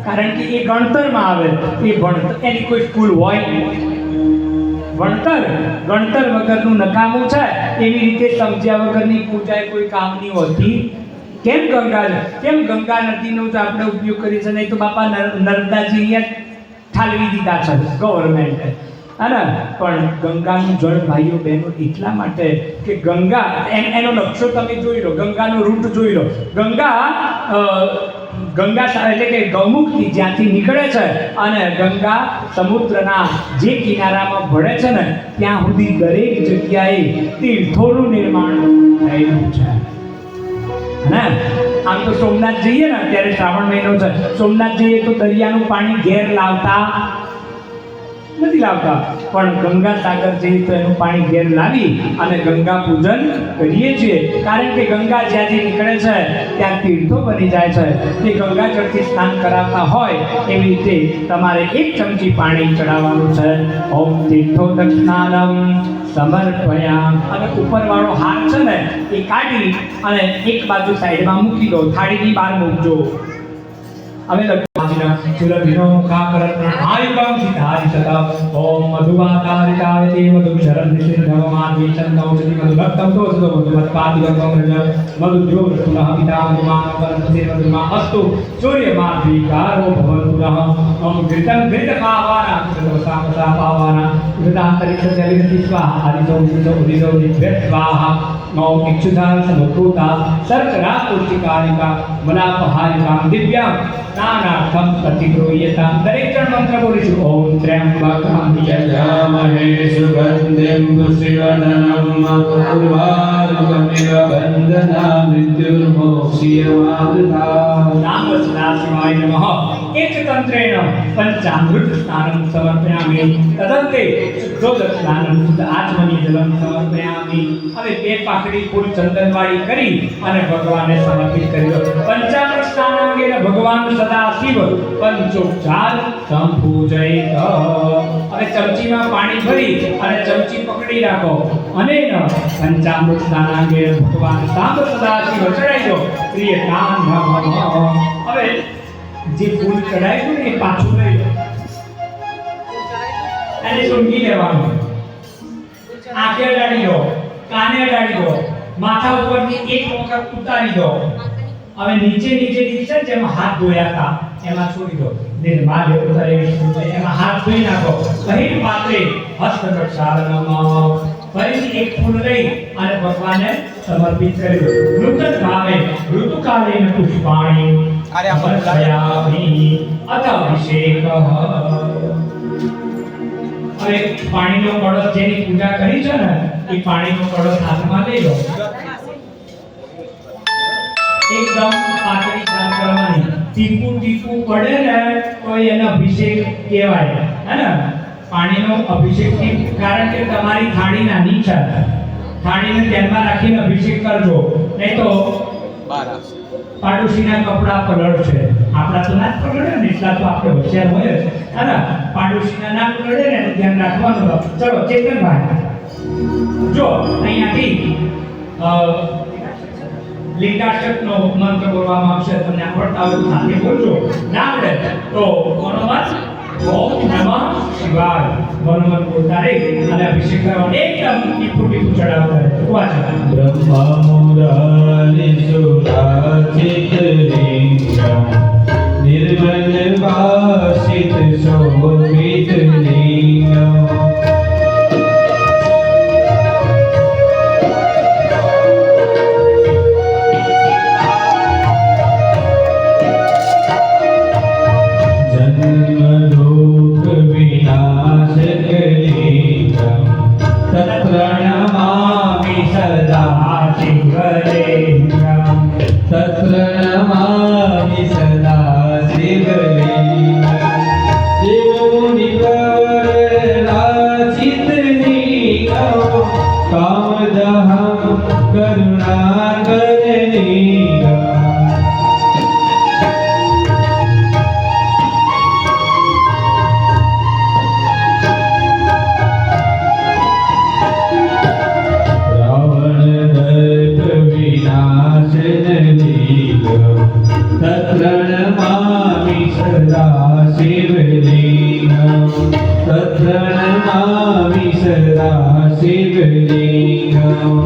કારણ કે એ ગણતરમાં આવે. એ ભણતર એની કોઈ સ્કૂલ હોય નહીં. ગણતર વગરનું નકામું છે. એવી રીતે સમજ્યા વગરની પૂજા એ કોઈ કામની હોતી. કેમ ગંગા નદીનો જ આપણે ઉપયોગ કરીએ છીએ, નહીં તો બાપા નર્મદાજી અહીંયા ઠાલવી દીધા છે ગવર્મેન્ટે. અને પણ ગંગાનું જળ ભાઈઓ બહેનો એટલા માટે કે ગંગા એનો નકશો તમે જોઈ લો, ગંગાનો રૂટ જોઈ લો. ગંગા એટલે કે ગૌમુખથી જ્યાંથી નીકળે છે અને ગંગા સમુદ્રના જે કિનારામાં ભળે છે ને ત્યાં સુધી દરેક જગ્યાએ તીર્થોનું નિર્માણ થયેલું છે. ને આમ તો સોમનાથ જઈએ ને ત્યારે શ્રાવણ મહિનો છે, સોમનાથ જઈએ તો દરિયાનું પાણી ઘેર નથી લાવતા, પણ ગંગા સાગર જઈએ તો એનું પાણી ઘેર લાવી અને ગંગા પૂજન કરીએ છીએ. કારણ કે ગંગા જ્યાંથી નીકળે છે ત્યાં તીર્થો બની જાય છે. તે ગંગાજળથી સ્નાન કરાવતા હોય એવી રીતે તમારે 1 ચમચી પાણી ચડાવવાનું છે. ઓમ તીર્થોદક સ્નાનમ સમર્પયામ. અને ઉપરવાળો હાથ છે ને એ કાઢી અને એક બાજુ સાઈડમાં મૂકી દો, થાળીની બહાર મૂકજો. હવે સુરભિનો મુખાકરણ આયુકામ સિદ્ધારિ સતા ઓમ મધુવાકારિકાય તે મધુશરણ નિષિદ્ધવમાન વિચંદૌ સતિ મધુભક્તૌ તોષદો મધુમત્પાદિવકં રજ મધુજ્યો પુનઃ પિતા મધુમાન વરંતે મધુમા અસ્તુ સૂર્યમાદ્વિકારો ભવન્તુનઃ ઓમ ઘૃતં ઘૃતપાવાના ઘૃતવસામસા પાવાના ઘૃતાંતરિક્ષ જલિનતિ સ્વાહા આદિતો ઉદિતો નિભ્યત સ્વાહા ઓમ ઇક્ષુધા સમકૃતા શર્કરા પુષ્ટિકારિકા મલાપહારિકા દિવ્યામ નાનાર્થમ પ્રતિગૃહ્યતામ. દરેક જણ મંત્ર બોલીશું. ઓમ ત્ર્યંબકમ યજામહે સુગંધિમ પુષ્ટિવર્ધનમ ઉર્વારુકમિવ બંધના મૃત્યુર્મોક્ષીયમામૃતા. નામ સદાશિવાય નમઃ. એકતંત્રેણ પંચામૃત સ્નાનમ સમર્પયામિ તદંતે શુદ્ધોદક સ્નાનમ શુદ્ધ આચમની જલમ સમર્પયામિ. હવે 2 પાકડી ફૂલ ચંદનવાળી કરી અને ભગવાનને સમર્પિત કરી દો. પંચામૃત સ્નાનાંગેન ભગવાન સદા શિવ પંચોપચાર સંપૂજયિત. હવે ચમચીમાં પાણી ભરી અને ચમચી પકડી રાખો અને પંચામૃત સ્નાનાંગેન ભગવાન સાંબ સદા શિવ ચડાવી દો. પ્રિય કામ હવે જે ફૂલ ચડાવ્યું ને એ પાછું લઈ લો અને સૂંઘી લેવાનું. આંખે અડાડી દો, કાને અડાડી દો, માથા ઉપરથી એક વખત ઉતારી દો. હવે નીચે છે જેમાં હાથ ધોયા હતા એમાં છોડી દો. નિર્માલ્ય ઉતારે એમાં હાથ ધોઈ નાખો. બહિર પાત્રે હસ્તપ્રક્ષાલનમ. ફરીથી એક ફૂલ લઈ અને ભગવાનને સમર્પિત કરી દો. નૂતન ભાવે ઋતુકાલેન પુષ્પાણિ સમર્પયામિ અથ અભિષેકઃ. હવે પાણીનો કળશ જેની પૂજા કરી છે ને એ પાણીનો કળશ હાથમાં લઈ લો. એકદમ પાતળી ચાલ કરવાની. ટીપું પડે ને તો એનો અભિષેક કહેવાય. હે ને પાણીનો અભિષેક. કારણ કે તમારી થાળી નાની છે, થાળીને ધ્યાનમાં રાખીને અભિષેક કરજો, નહીં તો પાડોશીના કપડા પલળશે. આપણા તો ના જ પલળે ને, એટલા તો આપણે હોશિયાર હોય જ. હે ને પાડોશીના ના પલળે ને એનું ધ્યાન રાખવાનું. ચલો ચેતનભાઈ જો અહીંયાથી લીટાશકનો મંત્ર બોલવામાં આવશે. તમને આવડતા હોય તો સાથે બોલજો, ના આવડે તો કોનો મત ઓમ નમઃ શિવાય મનોમન બોલતા રહે અને અભિષેક કરવાનો. એકદમ ટીપું ચડાવતા રહે. વાંચો. બ્રહ્મમુરારી સુરાચિત લિંગમ નિર્મલ ભાષિત શોભિત લિંગમ. શિવલિંગમ તત્ર નમામિ સદા શિવલિંગમ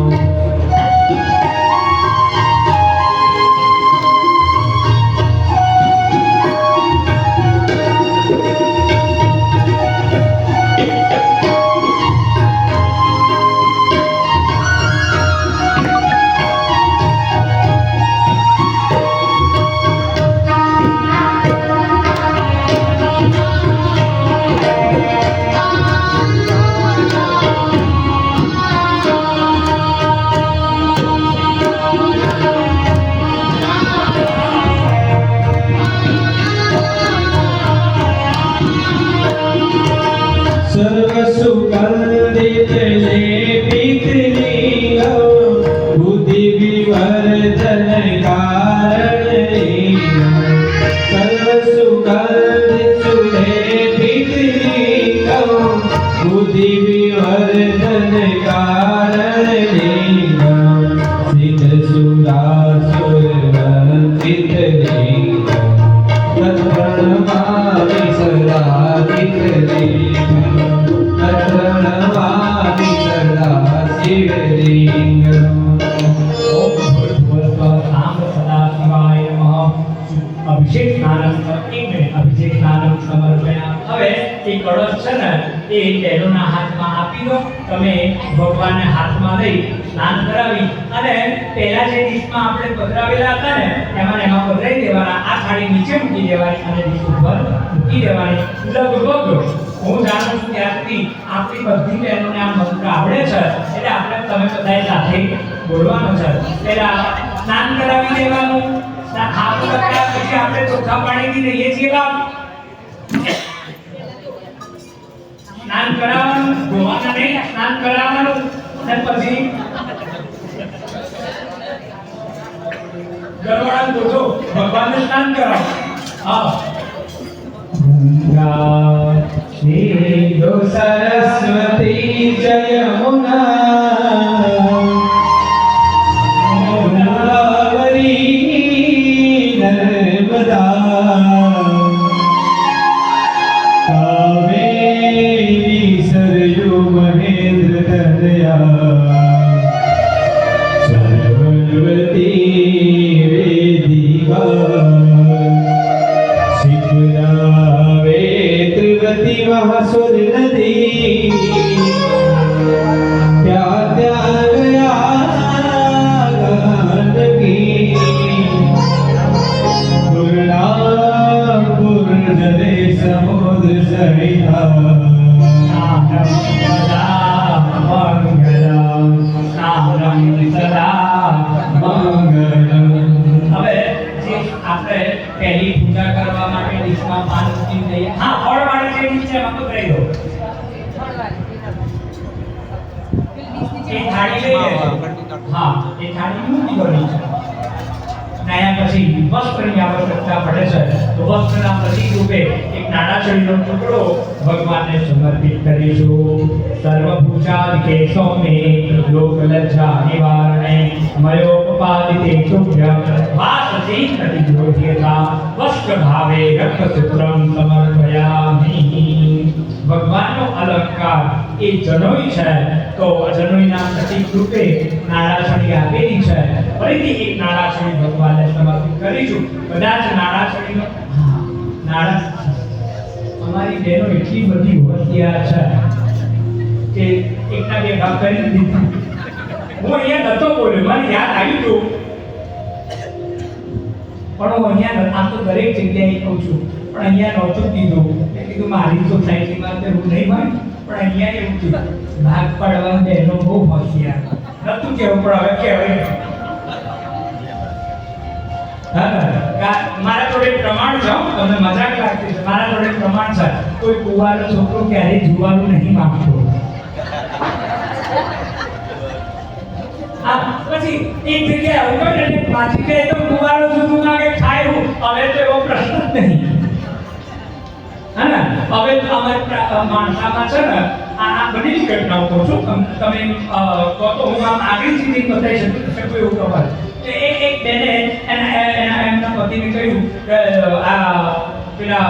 बुद्धि विवर्धन कारण सर्व बुद्धि विवर्धन कारण सिद्ध सुरासुर वंदित तत्प्रणमामि सदा तत्प्रणमामि सदा शिवलिंगम અભિષેક સ્નાનમ અભિષેક સ્નાનમ સમર્પયા. હવે એ કળશ છે ને એ બહેનોના હાથમાં આપી દો. તમે ભગવાનને હાથમાં લઈ સ્નાન કરાવી અને પહેલા જે ડીશમાં આપણે પધરાવેલા હતા ને એમાં પધરાવી દેવાના. આ થાળી નીચે મૂકી દેવાની અને ડીશ ઉપર મૂકી દેવાની. લગભગ હું જાણું છું ત્યાં સુધી આપણી બધી બહેનોને આ મંત્ર આવડે છે એટલે આપણે તમે બધાએ સાથે બોલવાનું છે. પહેલા સ્નાન કરાવી દેવાનું. હાથ પકડ્યા પછી આપણે ચોખ્ખા પાણીથી લઈએ છીએ બાપ. સ્નાન કરાવવાનું, ધોવાના નહીં, સ્નાન કરાવવાનું અને પછી ગરવાળાને બોલો ભગવાનને સ્નાન કરાવો. હા ગંગા સિંધુ સરસ્વતી જયમુના ગોદાવરી નર્મદા કાવેરી સરયુ મહેન્દ્ર દયા સરસ્વતી વેદિકા महासुर नदी क्या त्या गया गंदगी पूर्णापुर जले समुद्र सहिता આપણે પહેલી પૂજા કરવા માટે ડીશમાં પાન મૂકી દઈએ. હા, ફળ વાળી જે ડીશ છે એમાં તો કરી દો. એ થાળી લઈ લેજો. હા, એ થાળી મૂકી દો નીચે. નયા પછી વસ્ત્રની આવશ્યકતા પડે છે તો વસ્ત્રના પ્રતીક રૂપે એક નાળાચડીનો ટુકડો ભગવાનને સમર્પિત કરીશું. સર્વભૂષાદિકે સૌમે લોકલજ્જા નિવારણે મયોપપાદિતે તુભ્યં વાસતે પ્રતિજ્ઞોધ્યતા વસ્ત્ર ભાવે રક્તસૂત્રમ સમર્પયામિ. ભગવાનનો અલંકાર એ જનોઈ છે તો જનોઈના પ્રતીક રૂપે નાળાચડી આપેલી છે. ફરીથી એક નાળાચડી ભગવાનને સમર્પિત કરીશું. કદાચ નાળાચડીનો અમારી બહેનો એટલી બધી હોશિયાર છે કે એકના બે ભાગ કરી દીધા. હું અહીંયા નતો બોલ્યો, મને યાદ આવ્યું હતું પણ હું અહીંયા આમ તો દરેક જગ્યાએ કહું છું પણ અહીંયા નહોતું કીધું. મેં કીધું મારી સોસાયટીમાં તો એવું નહીં હોય પણ અહીંયા એવું કીધું. ભાગ પાડવા બહેનો બહુ હોશિયાર નતું કેવું પણ હવે કહેવાય. મારા જોડે પ્રમાણ છે, તમને મજાક લાગતી છે, મારા જોડે પ્રમાણ છે. કોઈ કુંવારો છોકરો ક્યારેય જુવાનું નહીં માંગતો. પછી એક જગ્યાએ આવું કરે એટલે પાછી કહે તો કુંવારો જુદું માંગે ખાય હું. હવે તો એવો પ્રશ્ન જ નહીં. હા ને, હવે તો અમારી માણસામાં છે ને આ બધી જ ઘટનાઓ કહું છું. તમે કહો તો હું આમ આગળ સુધી બતાવી શકું એવું પ્રમાણ. એક બેને એમના પતિને કહ્યું કે આ પેલા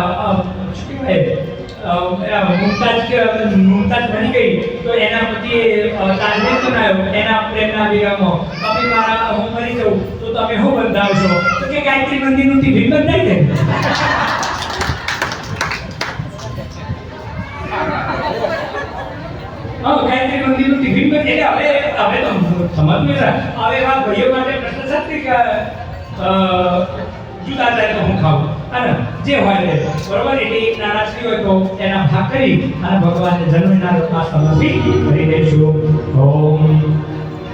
મુમતાજ બની ગઈ તો એના પછી તાજમહેલ બનાવ્યો એના પ્રેમના વિરહમાં તમે મારા હું મરી જાઉં તો તમે શું બંધાવશો તો કે ગાયત્રી મંદિરનું ટિફિન બંધાઈ દે ગાયત્રી મંદિરનું ટિફિન બંધ એટલે હવે તો સમજ હવે એવા ભાઈઓ માટે પ્રશ્ન છે કે જુદા જાય તો હું ખાઉં અને જે હોય તે બરોબર એટલે એક નારાજગી હોય તો એના ભાગ કરી અને ભગવાનને જન્મના રૂપમાં સમર્પિત કરી દઈશું ઓમ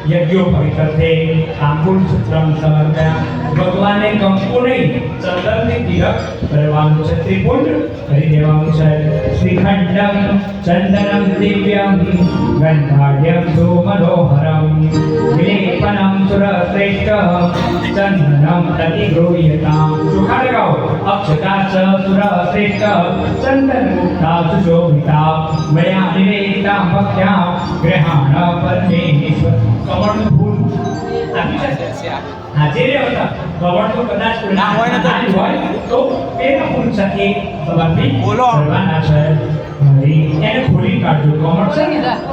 યજ્ઞો પવિત્રતે તાંબૂળ સૂત્રમ સમર્પયા ભગવાનને કંકુ નહીં ચંદનથી તિલક કરવાનું છે ત્રિપુંડ કરી દેવાનું છે શ્રીખંડમ ચંદનમ દિવ્યમ ગંધાઢ્યમ સુમનોહરમ વિલેપનમ સુરશ્રેષ્ઠ ચંદનમ પ્રતિગૃહ્યતામ ચોખા લગાવો અક્ષતા ચ સુરશ્રેષ્ઠ ચંદન મુક્તા સુશોભિતા મયા નિવેદિતા ભક્ત્યા ગ્રહાણ પરમેશ્વર કમળનું ફૂલ આપી છે હાજરી હતા કમળનું કદાચ ના હોય તો એના ફૂલ સાથે સમર્પિત કરવાના છે એને ખોલી કાઢવું કમળ છે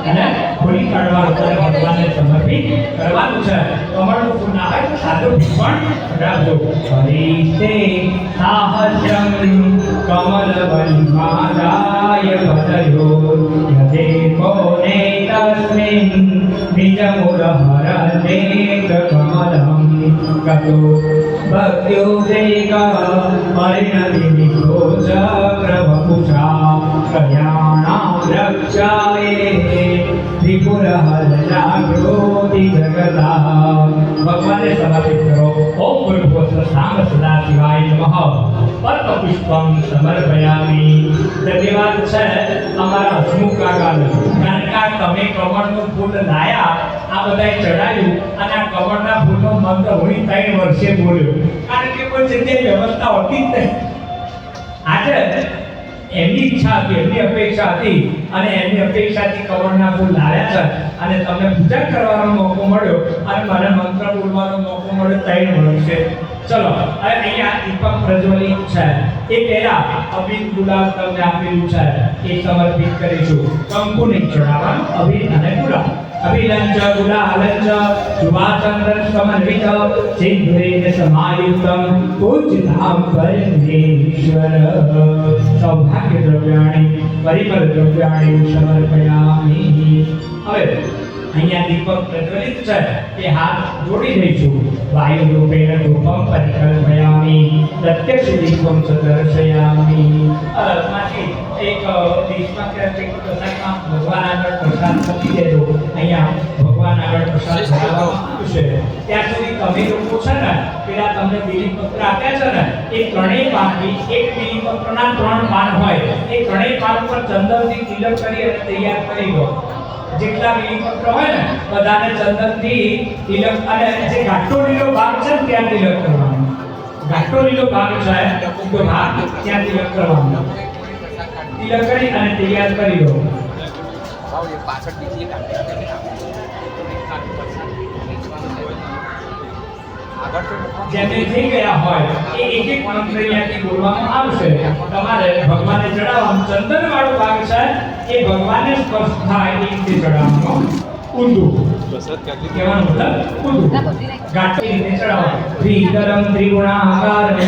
અને ખોલી કાઢવાનું છે ભગવાનને સમર્પિત કરવાનું છે કમળનું ફૂલ ના હોય તો સાદું પણ રાખજો હરિતે સાહસ્રમ કમલવલ્માદાય ભદયો યદે કોને તસ્મિન નિજમુરહરતે કમલમ ગતો ભક્ત્યુદેકા પરિણમિતો ચક્રવપુષા કલ્યાણાં રક્ષાએ ત્રિપુરહરજાગૃતિ જગતા ભગવાનને સમર્પિત કરો ઓમ ભૂર્ભુવઃ સામ સદા શિવાય નમઃ પદ્મપુષ્પમ સમર્પયામિ ધન્યવાદ છે અમારા હસમુખ કાકાને કારણ કે તમે કમળનું ફૂલ લાયા આ બધાએ ચડાયું અને આ કમળના ફૂલનો મંત્ર હું 3 વર્ષે બોલ્યો કારણ કે કોઈ જગ્યાએ વ્યવસ્થા હોતી જ નહીં આજે એમની ઈચ્છા હતી એમની અપેક્ષા હતી અને એમની અપેક્ષાથી કમળના ફૂલ લાવ્યા છે અને તમને પૂજા કરવાનો મોકો મળ્યો અને મને મંત્ર બોલવાનો મોકો મળ્યો 3 વર્ષે ચલો હવે અહીંયા દીપક પ્રજ્વલિત છે એ પહેલા અભિન ગુલાબ તમને આપેલું છે એ સમર્પિત કરીશું કંકુ નહીં ચડાવવાનું અભિન અને ગુલાબ અભિલંચ ગુલાલંચ શુભાચંદ્ર સમન્વિત સિંધુરેન સમાયુક્તમ પૂજ્યતામ પરમેશ્વર સૌભાગ્ય દ્રવ્યાણી પરિમલ દ્રવ્યાણી સમર્પયામિ હવે અહીંયા દીપક પ્રજ્વલિત છે એ હાથ જોડી દઈશું વાયુ રૂપેણ ધૂપમ પરિકલ્પયામિ પ્રત્યક્ષ દીપમ સદર્શયામિ માથી એક દેશમાં કે પ્રસાદમાં ભગવાન આગળ પ્રસાદ મૂકી દેજો અહીંયા ભગવાન આગળ પ્રસાદ ધરાવવામાં આવશે ત્યાં સુધી તમે લોકો છે ને પેલા તમને બિલીપત્ર આપ્યા છે ને એ ત્રણેય પાનથી એક બિલીપત્રના 3 પાન હોય એ ત્રણેય પાન પર ચંદનથી તિલક કરી અને તૈયાર કરી દો જેટલા બિલીપત્ર હોય ને બધાને ચંદનથી તિલક અને જે ઘાટો લીલો ભાગ છે ને ત્યાં તિલક કરવાનો ઘાટો લીલો ભાગ છે તો ભાગ ત્યાં તિલક કરવાનો તિલક કરી અને તૈયાર કરી દો જેને થઈ ગયા હોય એ એક એક મંત્ર અહીંયાથી બોલવામાં આવશે તમારે ભગવાનને ચડાવવાનું ચંદન વાળો ભાગ છે એ ભગવાનને સ્પર્શ થાય એ રીતે ચડાવવાનો ઊંધું કહેવાનો મતલબ ઊંધું ઘાટી રીતે ચડાવવાનું ત્રિદરમ ત્રિગુણાકારમ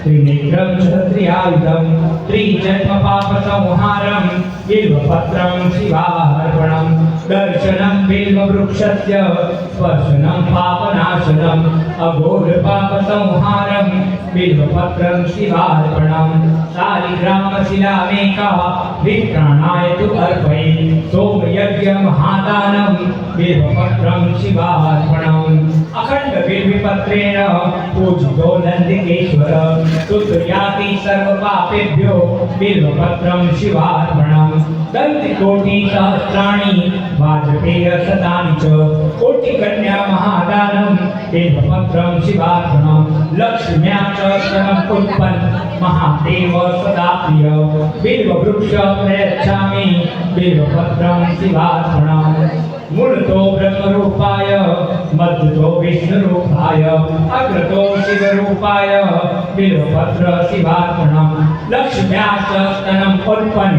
ત્રિનેત્રમ ક્ષત્રિયાયુધમ ત્રિજન્મ પાપ સંહારમ બિલ્વપત્રમ શિવાર્પણમ દર્શનમ બિલ્વ વૃક્ષસ્ય સ્પર્શનમ પાપનાશનમ અઘોર પાપ સંહારમ બિલ્વપત્રમ શિવાર્પણમ શાલિગ્રામ શિલામેકા વિપ્રાણાય તુ અર્પયે સોમયજ્ઞ મહાદાનમ બિલ્વપત્રમ શિવાર્પણમ અખંડ બિલ્વપત્રેણ પૂજિતો નંદિકેશ્વર સુતુર્યાતિ સર્વ પાપેભ્યો બિલ્વપત્રમ શિવાર્પણમ દંતિકોટિ સહસ્રાણि વાજપેય શતાनि ચ કોટિ કન્યા મહાદાનમ બિલ્વપત્રમ શિવાર્પણમ લક્ષ્મ્યા ચ સ્તનમ ઉત્પન્ન મહાદેવ સદા પ્રિય બિલ્વ વૃક્ષ પ્રયચ્છામિ બિલ્વપત્રમ શિવાર્પણમ મૂળતો બ્રહ્મરૂપાય મધ્યતો વિષ્ણુરૂપાય અગ્રતો શિવરૂપાય બિલ્વપત્ર શિવાર્પણમ લક્ષ્મ્યાસ્તનમ ઉત્પન્ન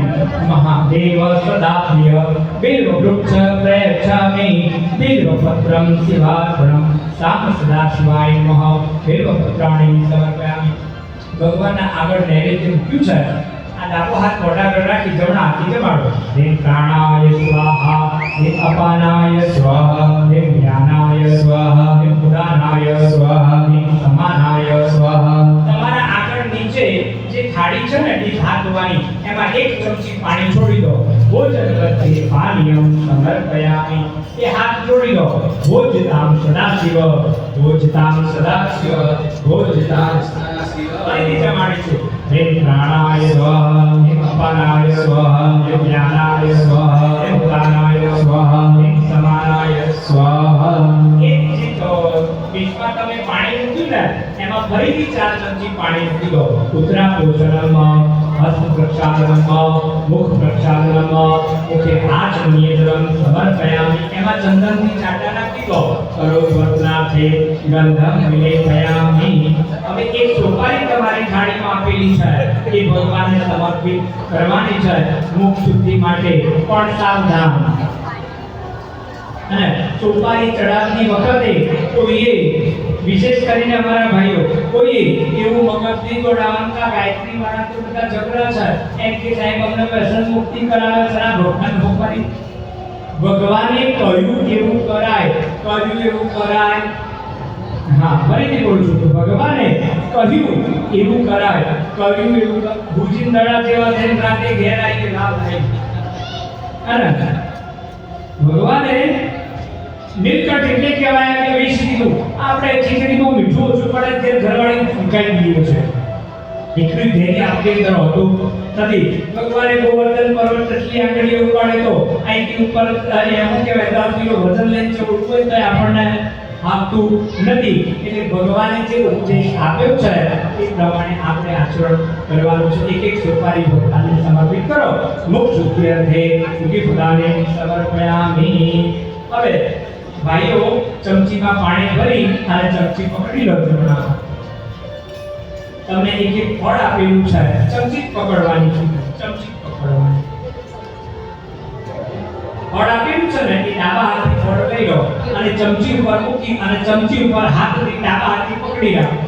મહાદેવ સદાપ્રિય બિલ્વવૃક્ષ પ્રયચ્છામિ બિલ્વપત્રમ શિવાર્પણમ સામ સદા શિવાય નમઃ બિલ્વપત્રાણી સમર્પયામિ. ભગવાનના આગળ નૈવેદ્ય મૂક્યું છે. આ ડાબો હાથ મોઢા આગળ રાખી જમણા હાથથી જમાડો. હે પ્રાણાય સ્વાહા, હે અપાનાય સ્વાહા, હે જ્ઞાનાય સ્વાહા, હે ઉદાનાય સ્વાહા, હે સમાનાય સ્વાહા. તમારા આગળ નીચે જે થાળી છે ને એ હાથ ધોવાની, એમાં એક ચમચી પાણી છોડી દો. ભોજન વચ્ચે પાનીયમ સમર્પયામિ. એ હાથ જોડી દો. ભોજતામ સદાશિવ, ભોજતામ સદાશિવ, ભોજતામ સદાશિવ. ફરીથી જમાડીશું. હે પ્રાણાય સ્વાહા, હે અપાનાય સ્વાહા, હે જ્ઞાનાય સ્વાહા, હે ઉદાનાય સ્વાહા, હે સમાનાય સ્વાહા. એ જે ડીશમાં તમે પાણી મૂક્યું ને એમાં ફરીથી 4 ચમચી પાણી મૂકી દો. ઉત્તરા પોષણમાં, હસ્ત પ્રક્ષાલનમ, મુખ પ્રક્ષાલનમ, મુખે આચમનીયજલમ સમર્પયામિ. એમાં ચંદનથી ચાટા નાખી દો. કરોધવત્નાથે ગંધમ વિલેપયામિ. હવે એક સોપારી તમારી થાળીમાં આપેલી છે એ ભગવાનને સમર્પિત કરવાની છે મુખ શુદ્ધિ માટે. પણ સાવધાન, અને સોપારી ચડાવતી વખતે કોઈએ, વિશેષ કરીને અમારા ભાઈઓ, કોઈએ એવું મગજ નહીં દોડાવવાનું કે ગાયત્રી વાળા તો બધા ઝઘડા છે એમ કે સાહેબ અમને વ્યસન મુક્તિ કરાવે છે. આ ભગવાન સોપારી ભગવાને કહ્યું એવું કરાય, કહ્યું એવું કરાય. હા, ફરીથી બોલું છું તો ભગવાને કહ્યું એવું કરાય, કહ્યું એવું ભુજિંદડા જેવા થઈને રાતે ઘેર આવીને લાભ થાય. અને ભગવાને નીલકંઠ એટલે કહેવાય કે વિષ દીધું. આપણે ખીચડીમાં મીઠું ઓછું પડે તે ઘરવાળી ફૂંકાઈ દીધું છે. એટલું ધૈર્ય આપણી અંદર હોતું નથી. ભગવાને ગોવર્ધન પર્વત એટલી આંગળીઓ ઉપાડે તો અહીંથી ઉપર એવું કહેવાય 10 કિલો વજન લઈને ચડવું હોય તો આપણને આપતું નથી. એટલે ભગવાને જે ઉપદેશ આપ્યો છે એ પ્રમાણે આપણે આચરણ કરવાનું છે. એક એક સોપારી ભગવાનને સમર્પિત કરો. મુખ શુદ્ધિ અર્થે શુદ્ધિ ભગવાને સમર્પયામિ. હવે ભાઈઓ ચમચીમાં પાણી ભરી અને ચમચી પકડી લો. તમને એક એક ફળ આપેલું છે, ચમચી પકડવાની છે, ચમચી પકડવાની. ફળ આપેલું છે ને એ ડાબા હાથથી ફળ લઈ લો અને ચમચી ઉપર મૂકી અને ચમચી ઉપર હાથથી ડાબા હાથથી પકડી રાખો.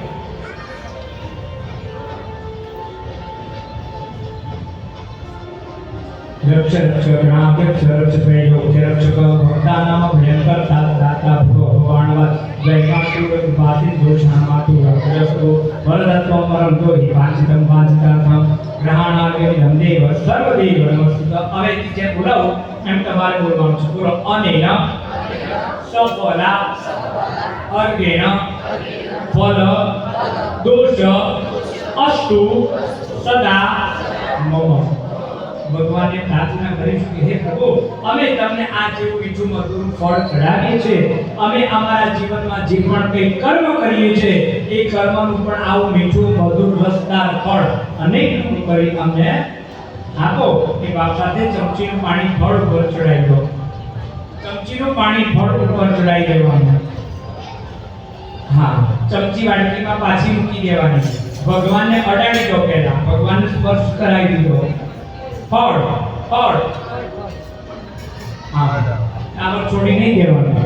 રક્ષક ભક્તાનામ ભયંકર દાતા ભગવાનવત જયકાંતુ ઉપાસિત દોષામાતુ રક્ષકો વરદત્વમ વરંતો હિ વાંચિતમ વાંચિતાર્થમ ગ્રહણાગે ધમદેવ સર્વદેવ નમસ્તુત. હવે જે બોલાવો એમ તમારે બોલવાનું છે. બોલો. અનેન સફલા અર્ગેણ ફલ દોષ અસ્તુ સદા મમ. ભગવાનને પ્રાર્થના કરીશું કે હે પ્રભુ, અમે તમને આ જેવું મીઠું મધુર ફળ ચડાવીએ છીએ. અમે અમારા જીવનમાં જે પણ કંઈ કર્મ કરીએ છીએ એ કર્મનું પણ આવું મીઠું મધુર રસદાર ફળ અનેક કરી અમને આપો. એ બાપ સાથે ચમચીનું પાણી ફળ ઉપર ચડાવી દો. ચમચીનું પાણી ફળ ઉપર ચડાવી દેવાનું. હા, ચમચી વાડકીમાં પાછી મૂકી દેવાની. ભગવાનને અડાડી દો. પહેલા ભગવાનને સ્પર્શ કરાવી દીધો. ફળ ફળ હા, આમાં છોડી નહીં દેવાનું.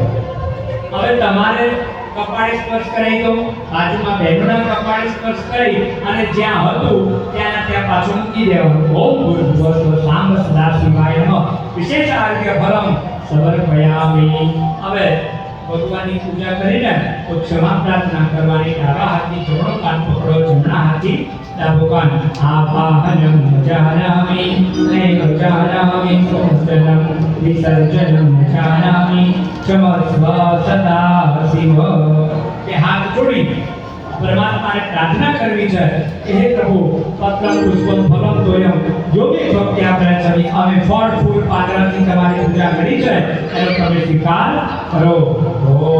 હવે તમારે કપાળે સ્પર્શ કરાવી દો. બાજુમાં બહેનોના કપાળે સ્પર્શ કરી અને જ્યાં હતું ત્યાં પાછું મૂકી દેવાનું. ઓમ ભૂર્ભુવઃ સાંબ સદા શિવાય નમઃ. વિશેષ આરોગ્ય ફલમ સમર્પયામિ. હવે ભગવાનની પૂજા કરીને તો ક્ષમા પ્રાર્થના કરવાની. ડાબા હાથથી જમણો કાન પકડો, જમણા હાથથી ડાબો કાન. આપાહનમ જાનામિ નૈવ જાનામિ સંસનમ વિસર્જનમ જાનામિ ક્ષમસ્વ સદા શિવ. કે હાથ જોડી પરમાત્માને પ્રાર્થના કરવી છે કે હે પ્રભુ, પત્રમ પુષ્પમ ફલમ તોયમ જો બી ભક્તિ આપણે છે અમે ફળ ફૂલ પાત્રથી તમારી પૂજા કરી છે એનો તમે સ્વીકાર કરો. ઓ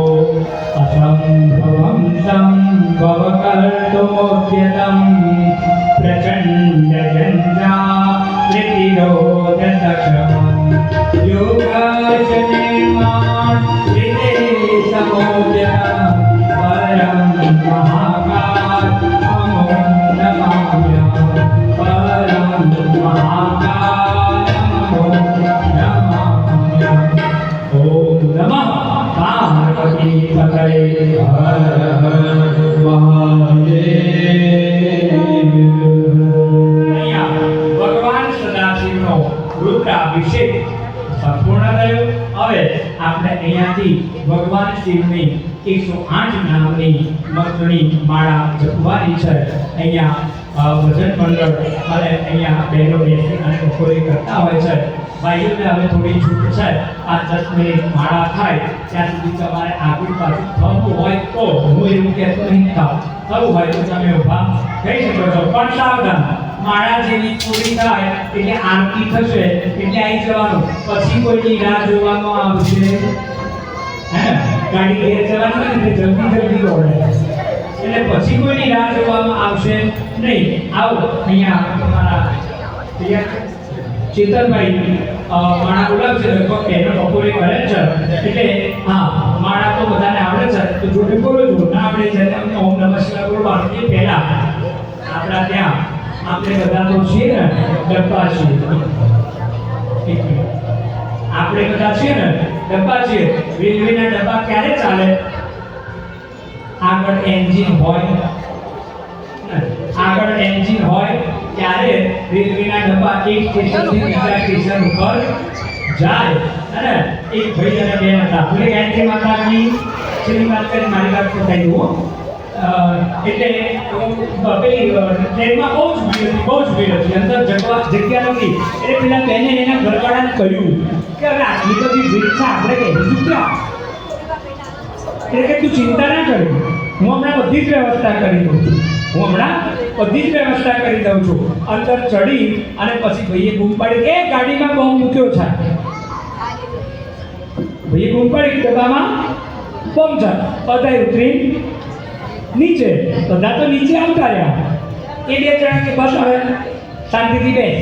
અસંભવમ સંભવ કર્તુમોદ્યતમ પ્રચંડ જંજા પ્રતિરોધ દક્ષમ યોગશ નિર્મા અભિષેક સંપૂર્ણ થયો. હવે આપણે અહીંયાથી ભગવાન શિવની 108 નામની મંત્રની માળા જપવાની છે. અહીંયા ભજન મંડળ અને અહીંયા બહેનો બેસી અને બપોરે કરતા હોય છે. ભાઈઓને હવે થોડી છૂટ છે. આ 10 મિનિટ માળા થાય ત્યાં સુધી તમારે આગળ પાછું થવું હોય તો, હું એવું કહેતો નહીં થવું હોય તો તમે ઊભા થઈ શકો છો. પણ સાવધાન, માળા જેવી પૂરી થાય એટલે આરતી થશે એટલે આવી જવાનું. પછી કોઈની રાહ જોવામાં આવશે હે, ગાડી ઘેર જવાનું એટલે જલ્દી દોડે એટલે પછી કોઈની રાહ જોવામાં આવશે નહીં. આવો અહીંયા તમારા ચેતનભાઈ માળા બોલાવશે. લગભગ બહેનો બપોરે કરે છે એટલે હા, માળા તો બધાને આવડે છે તો જોડે બોલો છો. ના આવડે છે તમને ઓમ નમઃ શિવાય બોલવાનું. એ પહેલા આપણા ત્યાં આપણે બધા તો છીએ ને ડબ્બા છીએ. આપણે બધા છીએ ને ડબ્બા છીએ. રેલવેના ડબ્બા ક્યારે ચાલે? આગળ એન્જિન હોય ત્યારે રેલવેના ડબ્બા એક સ્ટેશનથી બીજા સ્ટેશન ઉપર જાય. અને એક ભાઈ અને બેન હતા. ભલે ગાયત્રી માતાની છેલ્લી વાત કરી મારી વાત પતાવી દઉં. એટલે પેલી ટ્રેનમાં બહુ જ ભીડ હતી. અંદર જગ્યા નથી. એટલે પેલા બેને એના ઘરવાળાને કહ્યું કે હવે આટલી બધી ભીડ છે, આપણે કહીશું ક્યાં? એટલે કે તું ચિંતા ના કરી, હું હમણાં બધી જ વ્યવસ્થા કરી દઉં છું. અંદર ચડી અને પછી ભાઈએ બૂમ પાડી, એ ગાડીમાં બોમ્બ મૂક્યો છે. ભાઈએ બૂમ પાડી, ડબ્બામાં બોમ્બ છે. બધા ઉતરી નીચે, બધા તો નીચે આવતા રહ્યા. એ 2 જણા કે બસ હવે શાંતિથી બેસ.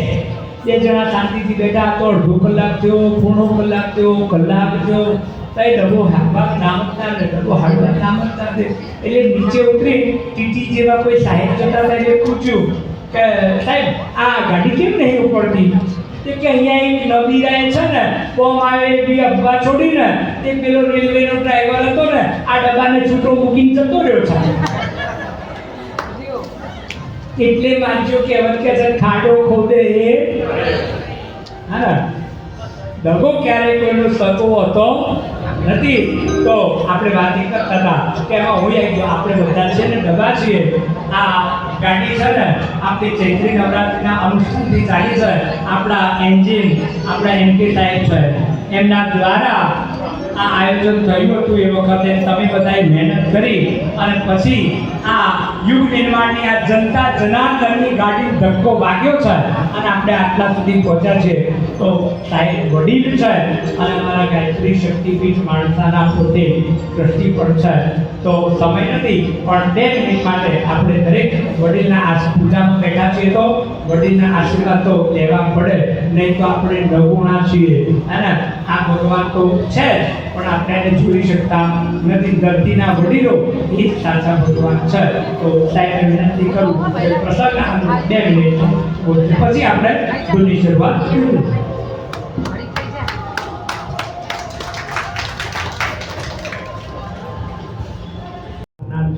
2 જણા શાંતિથી બેઠા તો અડધો કલાક થયો, પોણો કલાક થયો, કલાક થયો. તઈ ડબ્બો હાડવા નામતા ને ડબ્બો હાડવા નામતા એટલે નીચે ઉતરી ટીટી જેવા કોઈ સાહેબ જતા હતા એટલે પૂછ્યું કે સાહેબ આ ગાડી કેમ નહીં ઉપડતી? તે કે અહીંયા એક નબીરાએ છે ને બોમ્બ આવે એ બી અફવા છોડીને તે પેલો રેલવેનો ડ્રાઈવર હતો ને આ ડબ્બાને છૂટો મૂકીને જતો રહ્યો છે. એટલે માનજો કહેવત કે છે ખાડો ખોદે એ હા, દગો ક્યારે કોઈનો સગો હતો નથી. તો આપણે વાત કરતા હતા કે એમાં હું આવી ગયો. આપણે બધા છે ને ડબ્બા છીએ. આ ગાડી છે ને આપણી ચૈત્રી નવરાત્રિના અનુષ્ઠાનથી ચાલી છે. આપણા એન્જિન આપણા એમકે સાહેબ છે, એમના દ્વારા આ આયોજન થયું હતું. એ વખતે તમે બધાએ મહેનત કરી અને પછી આ યુગ નિર્માણની આ જનતા જનાર્દનની ગાડી ધક્કો વાગ્યો છે અને આપણે આટલા સુધી પહોંચ્યા છે. તો સાહેબ વડીલ છે અને અમારા ગાયત્રી શક્તિપીઠ માણસાના પોતે ટ્રસ્ટી પણ છે. તો સમય નથી પણ 2 મિનિટ માટે આપણે દરેક વડીલના પૂજામાં બેઠા છીએ તો વડીલના આશીર્વાદ તો લેવા પડે, નહીં તો આપણે નગુણા છીએ. અને આ ભગવાન તો છે પણ આપણે એને જોઈ શકતા નથી. ધરતીના વડીલો એ જ સાચા ભગવાન છે. તો સાહેબને વિનંતી કરું કે પ્રસંગ 2 મિનિટ પછી આપણે ધૂનની શરૂઆત કરીશું.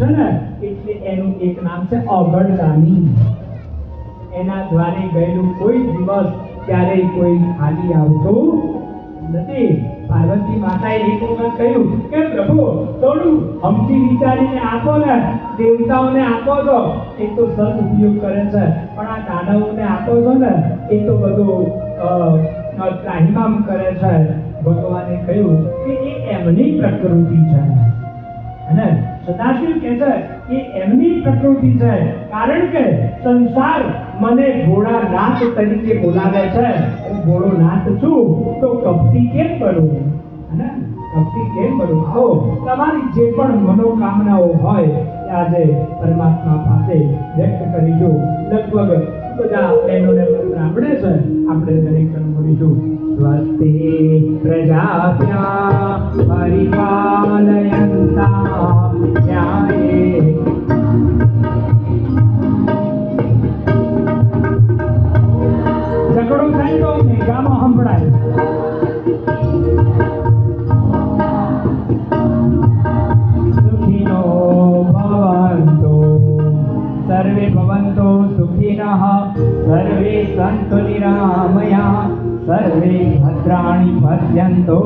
છે ને એટલે એનું એક નામ છે અગણદાની. એના દ્વારે ગયેલું કોઈ દિવસ ક્યારેય કોઈ ખાલી આવતું નથી. પાર્વતી માતાએ એક વખત કહ્યું કે પ્રભુ થોડું હમથી વિચારીને આપો ને, દેવતાઓને આપો છો એ તો સદ ઉપયોગ કરે છે, પણ આ દાનવોને આપો છો ને એ તો બધું ત્રાહિમામ કરે છે. ભગવાને કહ્યું કે એ એમની પ્રકૃતિ છે. અને સદાશિવ કહે છે કે એમની પ્રકૃતિ છે, કારણ કે સંસાર મને ભોળાનાથ તરીકે બોલાવે છે. હું ભોળોનાથ છું તો કપટી કેમ કરું? અને કપટી કેમ કરું? આવો તમારી જે પણ મનોકામનાઓ હોય એ આજે પરમાત્મા પાસે વ્યક્ત કરીશું. લગભગ બધા બહેનોને આવડે છે, આપણે દરેક કરીશું. સ્વસ્તિ પ્રજાભ્યા પરિપાલયન્તા ન્યાયે ઝઘડો થાય તો મેઘામાં સંભળાય. સુખીનો ભવન્તુ સર્વે ભવન્તુ સુખિનઃ સર્વે સંતુ નિરામયા સર્વે ભદ્રાણિ પશ્યન્તો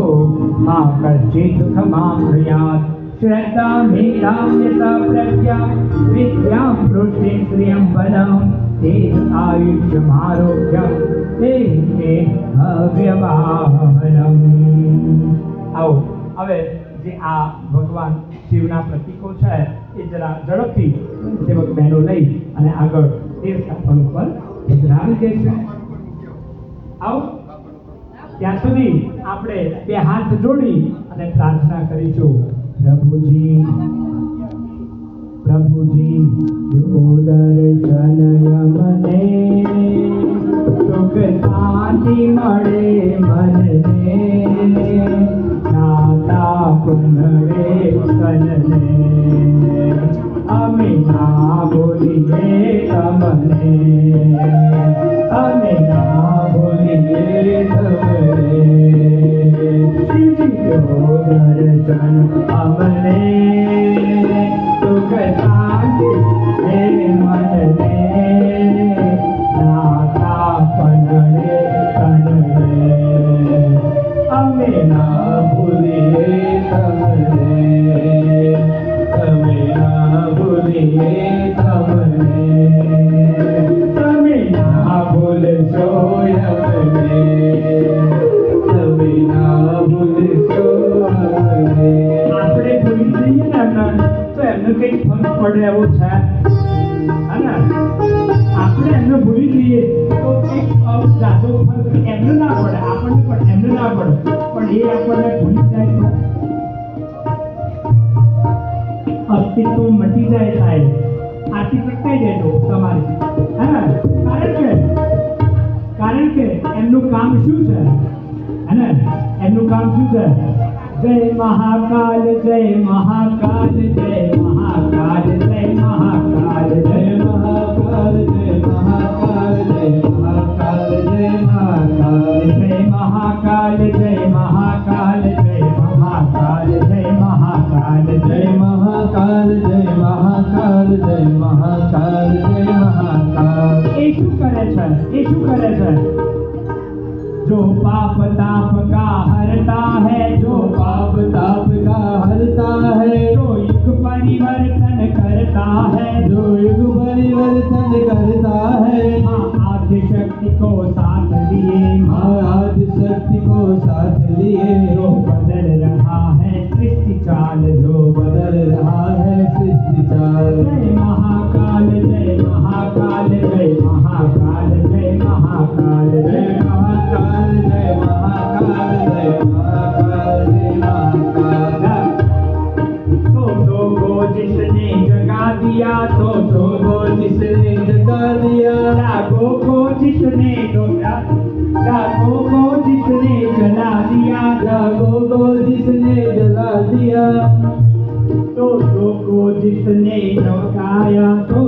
મા કશ્ચિत् દુઃખમાપ્નુયાत् શ્રદ્ધા મેધાં યશા પ્રજ્ઞા વિદ્યાં વૃદ્ધિં શ્રિયં બલં તેજ આયુષ્યમારોગ્યં તે ભવ્યવાહનમ. આવો હવે જે આ ભગવાન શિવના પ્રતીકો છે એ જરા ઝડપથી સેવક બહેનો લઈ અને આગળ તીર્થસ્થાપન ઉપર પધરાવી દેશે. આવો ત્યાં સુધી આપણે બે હાથ જોડી અને પ્રાર્થના કરીશું. પ્રભુજી પ્રભુજી જો દર્શનય મને સુખ શાંતિ મળે મનને નાતા પુનરે કનને અમે ના ભૂલીએ તમને અમે ના ભૂલીએ તમને શિવજી જો દર્શન અમને સુખ શાંતિ હે મનને નાતા પુનરે કનને અમે ના ભૂલીએ તમને અમે ના ભૂલીએ તમને તમે ના ભૂલશો અમને તમે ના ભૂલશો અમને. આપણે ભૂલી જઈએ ને તો એમને કંઈક ફરક પડે એવું છે ને. આપણે એમને ભૂલી જઈએ તો કંઈક જાતો ફરક એમને ના પડે, આપણને પણ એમને ના પડે, પણ એ આપણને ભૂલી જાય છે, અસ્તિત્વ મટી જાય સાહેબ. આથી પ્રગટાઈ જાય તમારી હે ને. કારણ કે એમનું કામ શું છે હે ને, એમનું કામ શું છે? જય મહાકાલ જય મહાકાલ જય મહાકાલ જય મહાકાલ જય મહાકાલ જય મહાકાલ જય મહાકાલ જય મહાકાલ જય મહાકાલ જય મહાકાલ જય મહાકાલ જય મહાકાલ જય મહાકાલ જય મહાકાલ જય મહાકાલ જય મહાકાલ. એ શું કરે છે? એ શું કરે છે? जो पाप ताप का हरता है, जो पाप ताप का हरता है, जो युग परिवर्तन करता है, जो युग परिवर्तन करता है, माँ आदि शक्ति को साथ लिए, माँ आदि शक्ति को साथ लिए, जो बदल रहा है सृष्टि चाल, जो बदल रहा है सृष्टि चाल. जय महाकाल जय महाकाल जय महाकाल जय महाकाल जय महाकाल जय महाकाल जय महाकाल जय महाकाल. तो को जिसने जगा दिया, तो को जिसने जगा दिया, रागों को जिसने डोला, रागों को जिसने जला दिया, रागों को जिसने जला दिया, तो को जिसने जगाया, तो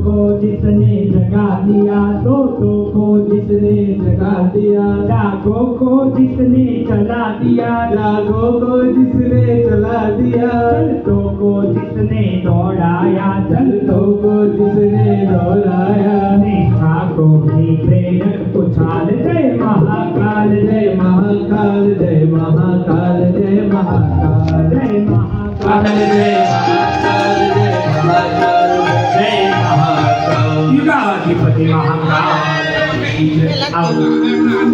को जिसने जगा दिया, तो को जिसने जगा दिया, रागों को जिसने चला दिया, रागों को जिसने चला दिया, चलतों को जिसने दौड़ाया, चलतों को जिसने दौड़ाया, निष्ठा को भी प्रेरक उछाल. जय महाकाल जय महाकाल जय महाकाल जय महाकाल जय महाकाल जय महाकाल जय महाकाल जय महाकाल. युगाधिपति महाकाल.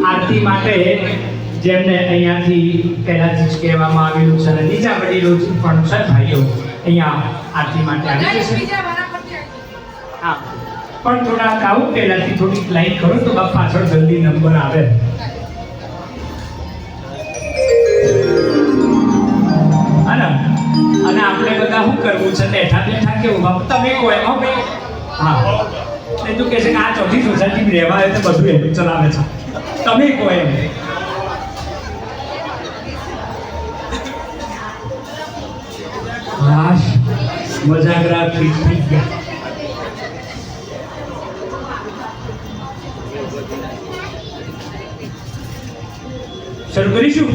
આરતી માટે જેમને અહીંયાથી પહેલાથી જ કહેવામાં આવેલું છે અને બીજા વડીલો પણ છે ભાઈઓ અહીંયા આરતી માટે આવી જશે. હા, પણ થોડાક આવું પહેલાથી થોડીક લાઈન કરો તો પાછળ જલ્દી નંબર આવે. અને આપણે બધા શું કરવું છે? બેઠા બેઠા કેવું બાપુ તમે કહો એમાં ભાઈ. હા, એ તું કહે છે કે આ ચોથી સોસાયટી રહેવા આવે તો બધું એમ ચલાવે છે. તમે કહો એમ. રાશ મજાકરા થઈ ગયા. શરૂ કરીશું.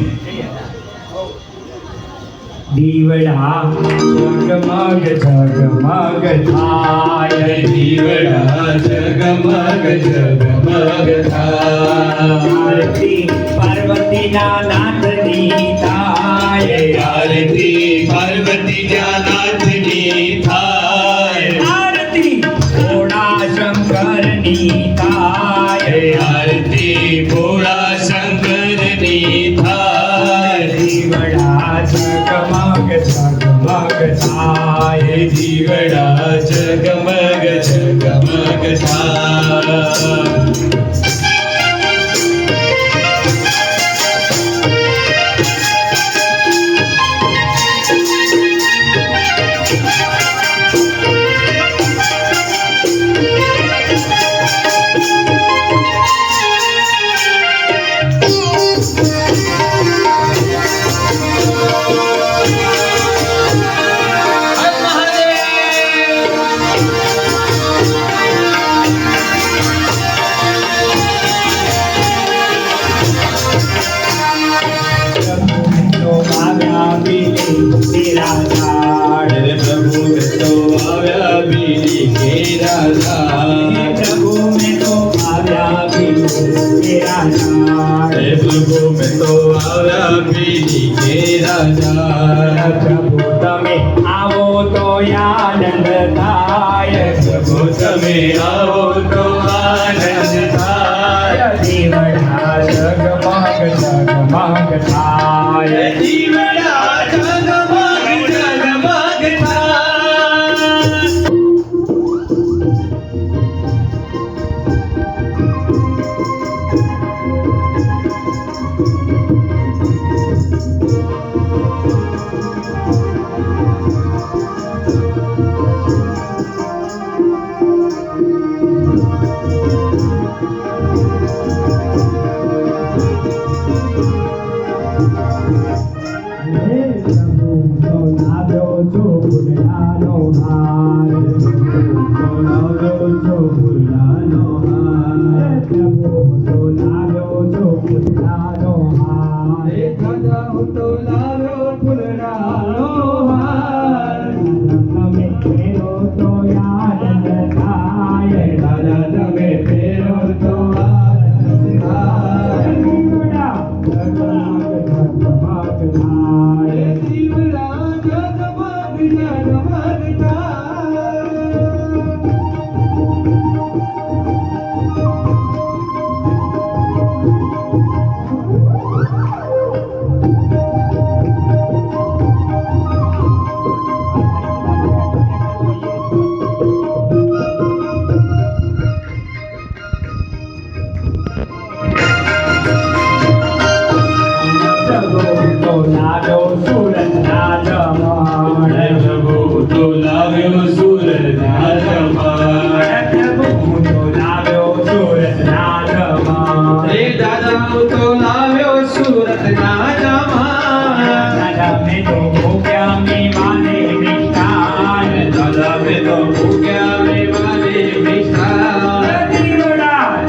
દીવડા જગમગ જગમગ થાય દીવડા જગમગ જગમગ થાય આરતી પાર્વતીના નાથની થાય આરતી પાર્વતી નાથની થાય આરતી ભોળા શંકરની થાય આરતી ભોળા શંકરની થાય દીવડા જગમગ જગમગ થાય દીવડા જગમગ જગમગ થાય प्रभु में तो आव्या बीली तेरा झाड़ प्रभु में तो आव्या बीली तेरा झाड़ प्रभु में तो आव्या बीली तेरा झाड़ प्रभु तमे आवो तो आनंद थाय प्रभु तमे आवो तो आनंद थाय દીવડા જગમગ જગમગ થાય દીવડા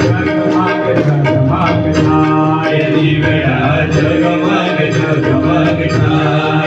જગમગ જગમગ થાય જગમગ જગમગ થાય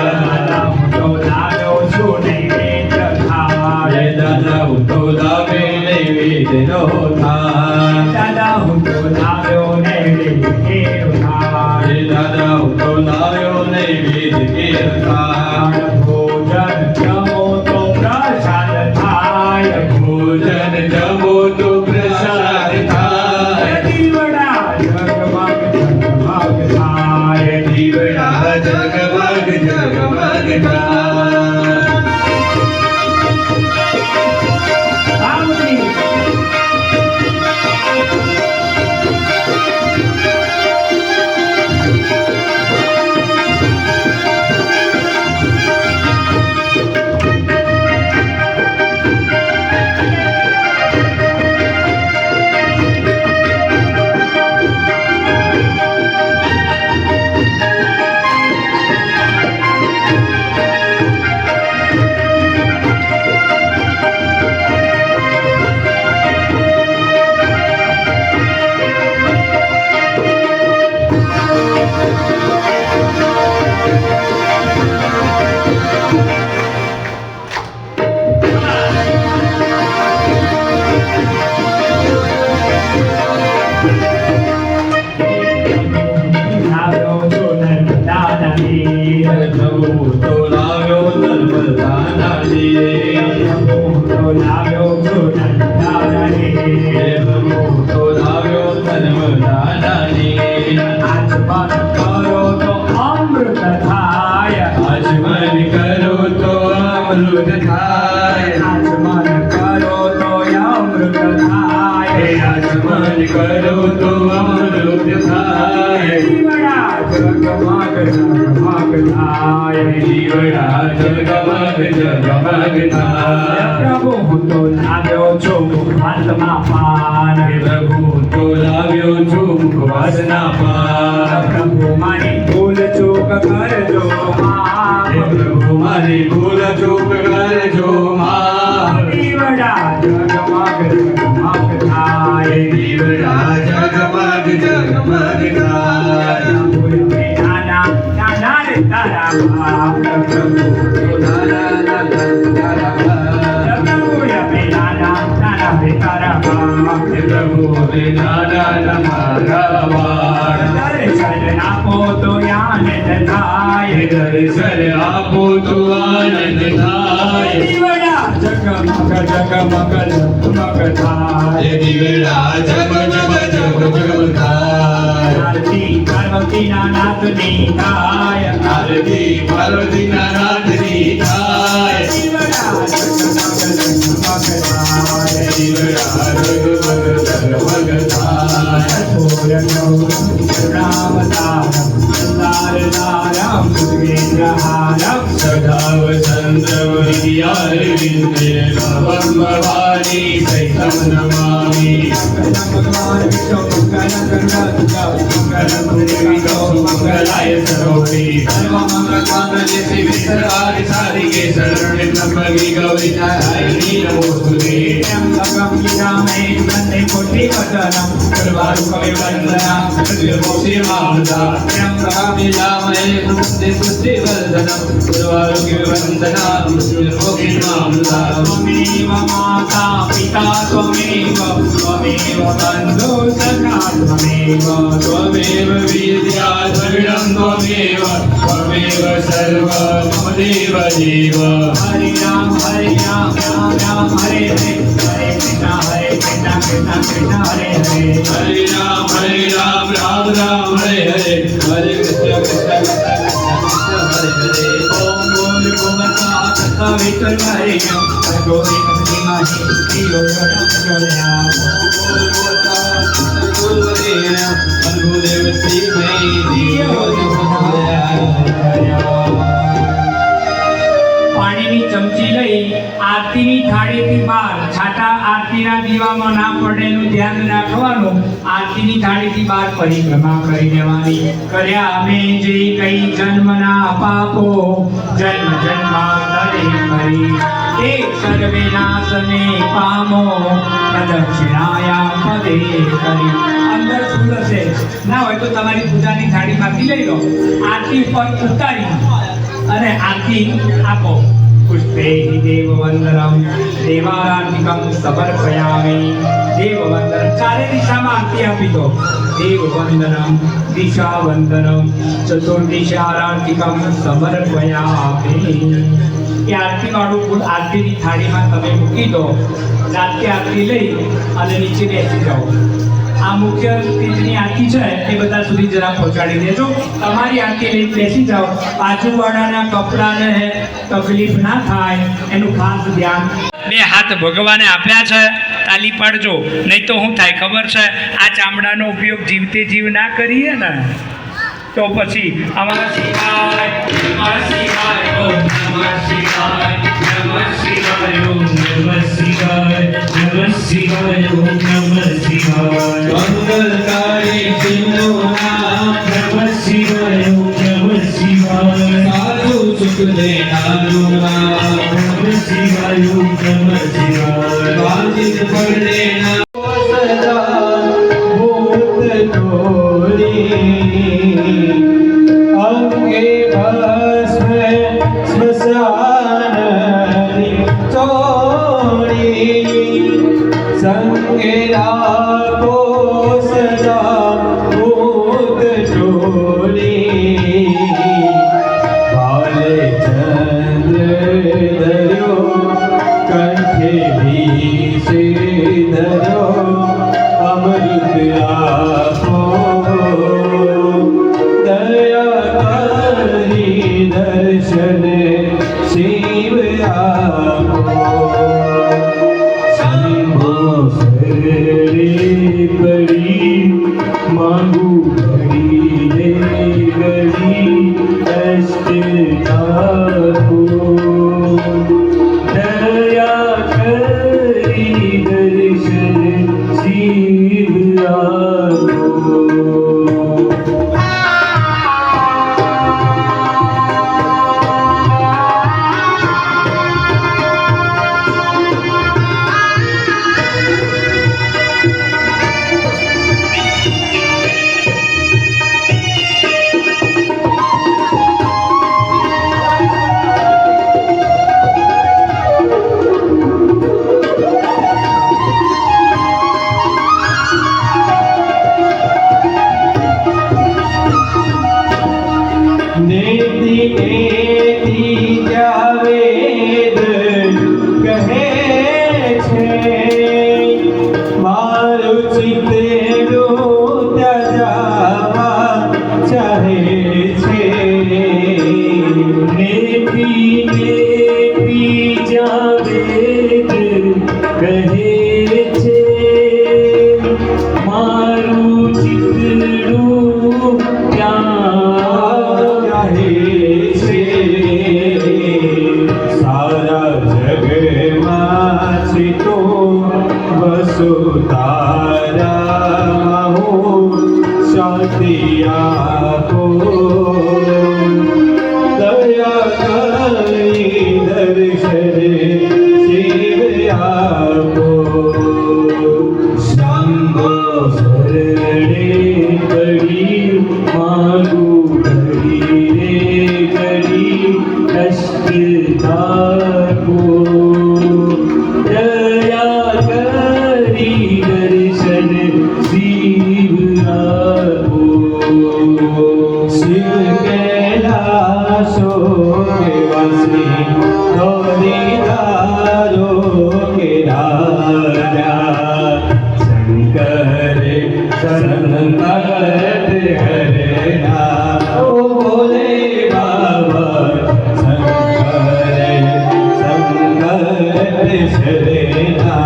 આવ્યો છો નર્મદાના નીર. પ્રભુ તો લાવ્યો નર્મદાના નીર. પ્રભુ તો લાવ્યો છો નર્મદાના નીર. પ્રભુ તો લાવ્યો નર્મદાના નીર. આચમન કરો તો અમૃત થાય. આચમન કરો તો અમૃત થાય. આચમન કરો તો અમૃત થાય. આચમન કરો તો અમૃત થાય. દીવડા જગમગ જગમગ થાય. દીવડા જગમગ જગમગ થાય. પ્રભુ હું તો લાવ્યો છું મુખવાસમાં પાન. પ્રભુ તો લાવ્યો છું મુખવાસના પાન. પ્રભુ મારી ભૂલ ચૂક કરજો માફ. પ્રભુ મારી ભૂલ ચૂક કરજો માફ. દીવડા જગમગ જગમગ થાય. દીવડા જગમગ જગમગ થાય. નાના નાના રે તારા બાપ. પ્રભુ તારા તારા પ્રભુ અમે નાના નાના રે તારા બાપ. પ્રભુ રે નાના મારા બાળ. દર્શન આપો તો આનંદ થાય. દર્શન આપો તો આનંદ થાય. દીવડા જગમગ જગમગ જગમગ થાય. દીવડા જગમગ જગમગ થાય. આરતી પાર્વતીના નાથની થાય. આરતી પાર્વતીના નાથની થાય. દીવડા જગમગ જગમગ થાય. દીવડા જગમગ જગમગ થાય. રામ તારમ સંસાર તારમ સુગેન્દ્રહારમ. સદાવ ચંદ્ર વિદ્યારવિંદે ભવમ ભવાની સૈતમ નમામિ. ભગવાન વિષ્ણુ મંગલાય સરોવરી સર્વમંગલકામદે શિવે સર્વારિસાધિકે શરણે ત્રંબકે ગૌરી નારાયણી નમોસ્તુતે. ત્ર્યંબકમ યજામહે વંદે કોટિવદનમ સર્વારુકમે વંદના ત્ર્યંબકમ યજામહે વંદે પુષ્ટિવર્ધનમ સર્વારોગ્યવર્ધના મૃત્યુર્મોક્ષિમામૃતા. ત્વમેવ માતા પિતા ત્વમેવ બંધુ સખા ત્વમેવ. त्वमेव विद्या द्रविडं त्वमेव त्वमेव सर्व मम देव देव. हरे राम राम राम हरे हरे. हरे कृष्ण कृष्ण कृष्ण हरे हरे. हरे राम राम राम हरे हरे. हरे कृष्ण कृष्ण कृष्ण कृष्ण हरे हरे. ओम बोल भगवता तत्सवितुर्वरेण्यं भर्गो देवस्य धीमहि धियो यो न प्रचोदयात्. પાણીની ચમચી લઈ આરતીની થાળીથી બહાર છાટા આરતીના દીવામાં ના પડે એનું ધ્યાન રાખવાનું. આરતીની થાળીથી બહાર પરિક્રમા કરી દેવાની. કર્યા અમે જે કઈ જન્મના પાપો જન્મ જન્માંતરે કરી તે સર્વે નાશને પામો પ્રદક્ષિણાયા પદે કરી. અંદર ફૂલ હશે ના હોય તો તમારી પૂજાની થાળીમાંથી લઈ લો. આરતી ઉપર ઉતારી અને આરતી આપો. પુષ્પે દેવવંદનમ દેવારાધિકમ સમર્પયામિ. દેવવંદન ચારે દિશામાં આરતી આપી દો. દેવવંદનમ દિશાવંદનમ ચતુર્દિશારાધિકમ સમર્પયામિ. એ આરતી વાળું ફૂલ આરતીની થાળીમાં તમે મૂકી દો. જાતે આરતી લઈ અને નીચે બેસી જાઓ. આ મુખ્ય તીજની આરતી છે એ બધા સુધી જરા પહોંચાડી દેજો. તમારી આરતી લઈ બેસી જાઓ. બાજુવાળાના કપડાને તકલીફ ના થાય એનું ખાસ ધ્યાન. બે હાથ ભગવાને આપ્યા છે, તાલી પાડજો. નહીં તો શું થાય ખબર છે? આ ચામડાનો ઉપયોગ જીવતે જીવ ના કરીએ ને તો પછી અમારા શિવાય નમઃ શિવાય ઓમ નમઃ શિવાય નમઃ શિવાય ઓમ નમઃ શિવાય નમઃ શિવાય ઓમ નમઃ શિવાય. મંગલકારી શિવનો નામ નમઃ શિવાય ઓમ નમઃ શિવાય. સાધુ સુખ દેનારું નામ નમઃ શિવાય ઓમ નમઃ શિવાય. વાંચિત પડેના સદા ભૂત તોરી અંગે ભસ્મ સ્મશાનની ચોરી સંગે રાખો સદા आपो दया करी दर्शन शिव आपो शंभो शरणे पड़ी मांगू घड़ी ले घड़ी कष्ट आपो दया करी दर्शन शिव आपो नेति नेति जावेद કહે છે મારું ચિત્તનું ત્યજાવા ચાહે છે નેતિ નેતિ જાવેદ કહે છે મારું ચિત્તનું ત્યાં सारा जग माची तो बसो तारा हो शांति आपो दया करी दर्शन शिव आपो शंभो शरणे पड़ी मांगू घड़ी रे घड़ी कष्ट आपो दया करी दर्शन शिव आपो शिव कैलाशो के वासी धोरीदारो के राजा शंकर संकट हरना ओ भोले बाबा शंकर संकट शरणा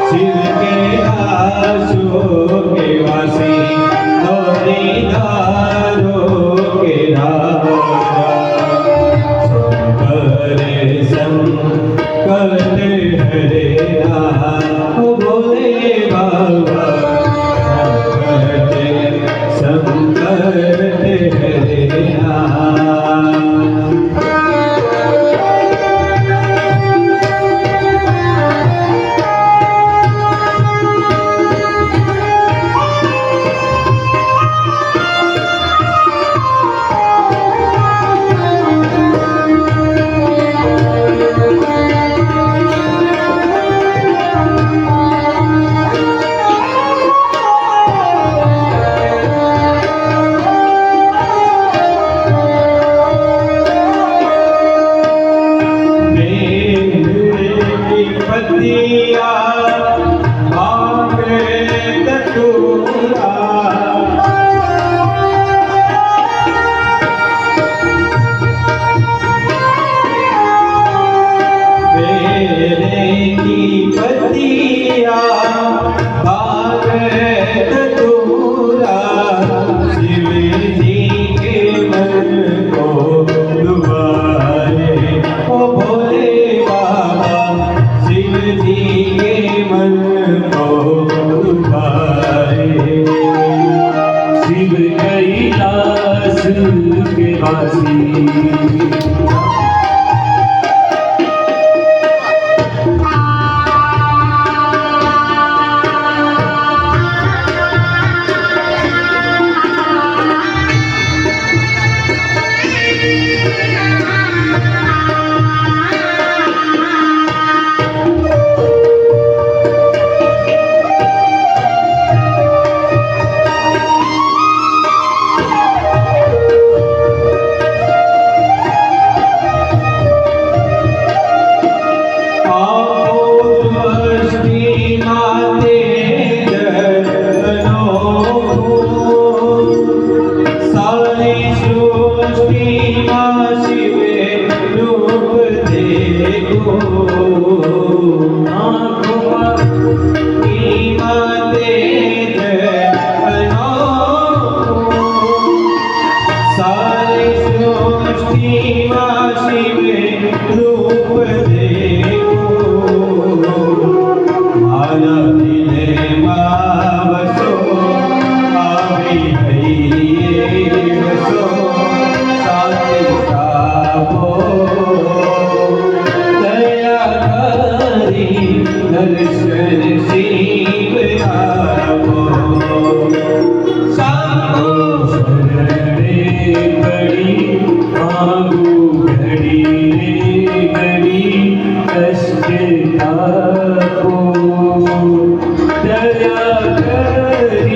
शिव कैलाशो के वासी धोरीदारो के राजा शंकर संकट हरना ओ भोले बाबा संकट हरना पतिया मांगे तूरा मेरे की पतिया मांगे तूरा शिव जी के मन को डुबाए ओ भोले बाबा शिव जी के मन को डुबाए शिव कैलाश के वासी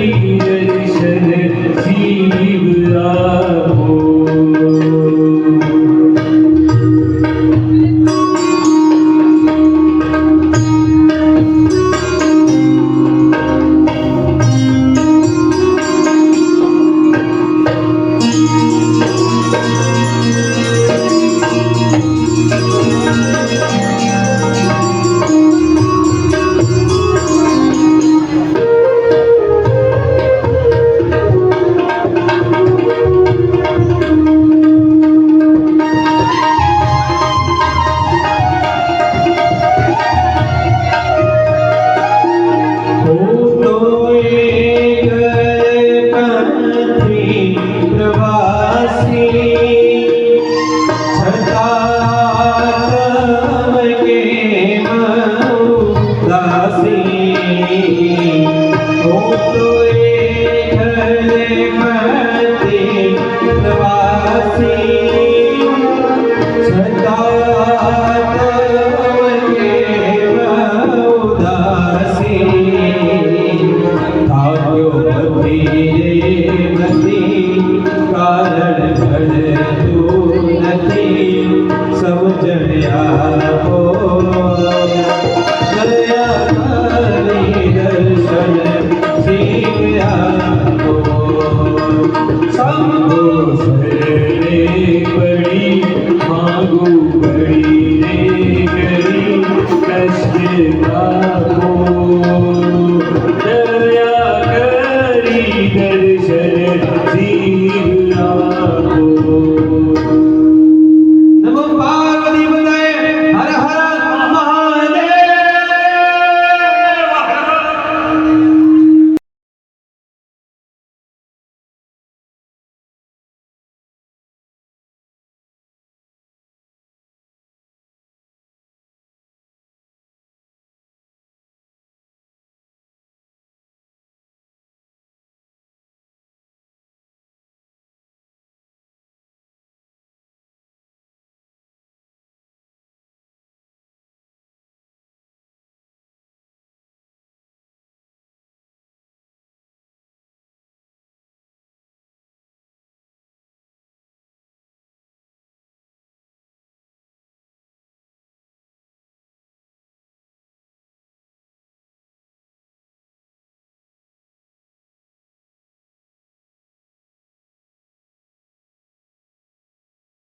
દર્શન જીવ આપો દર્શન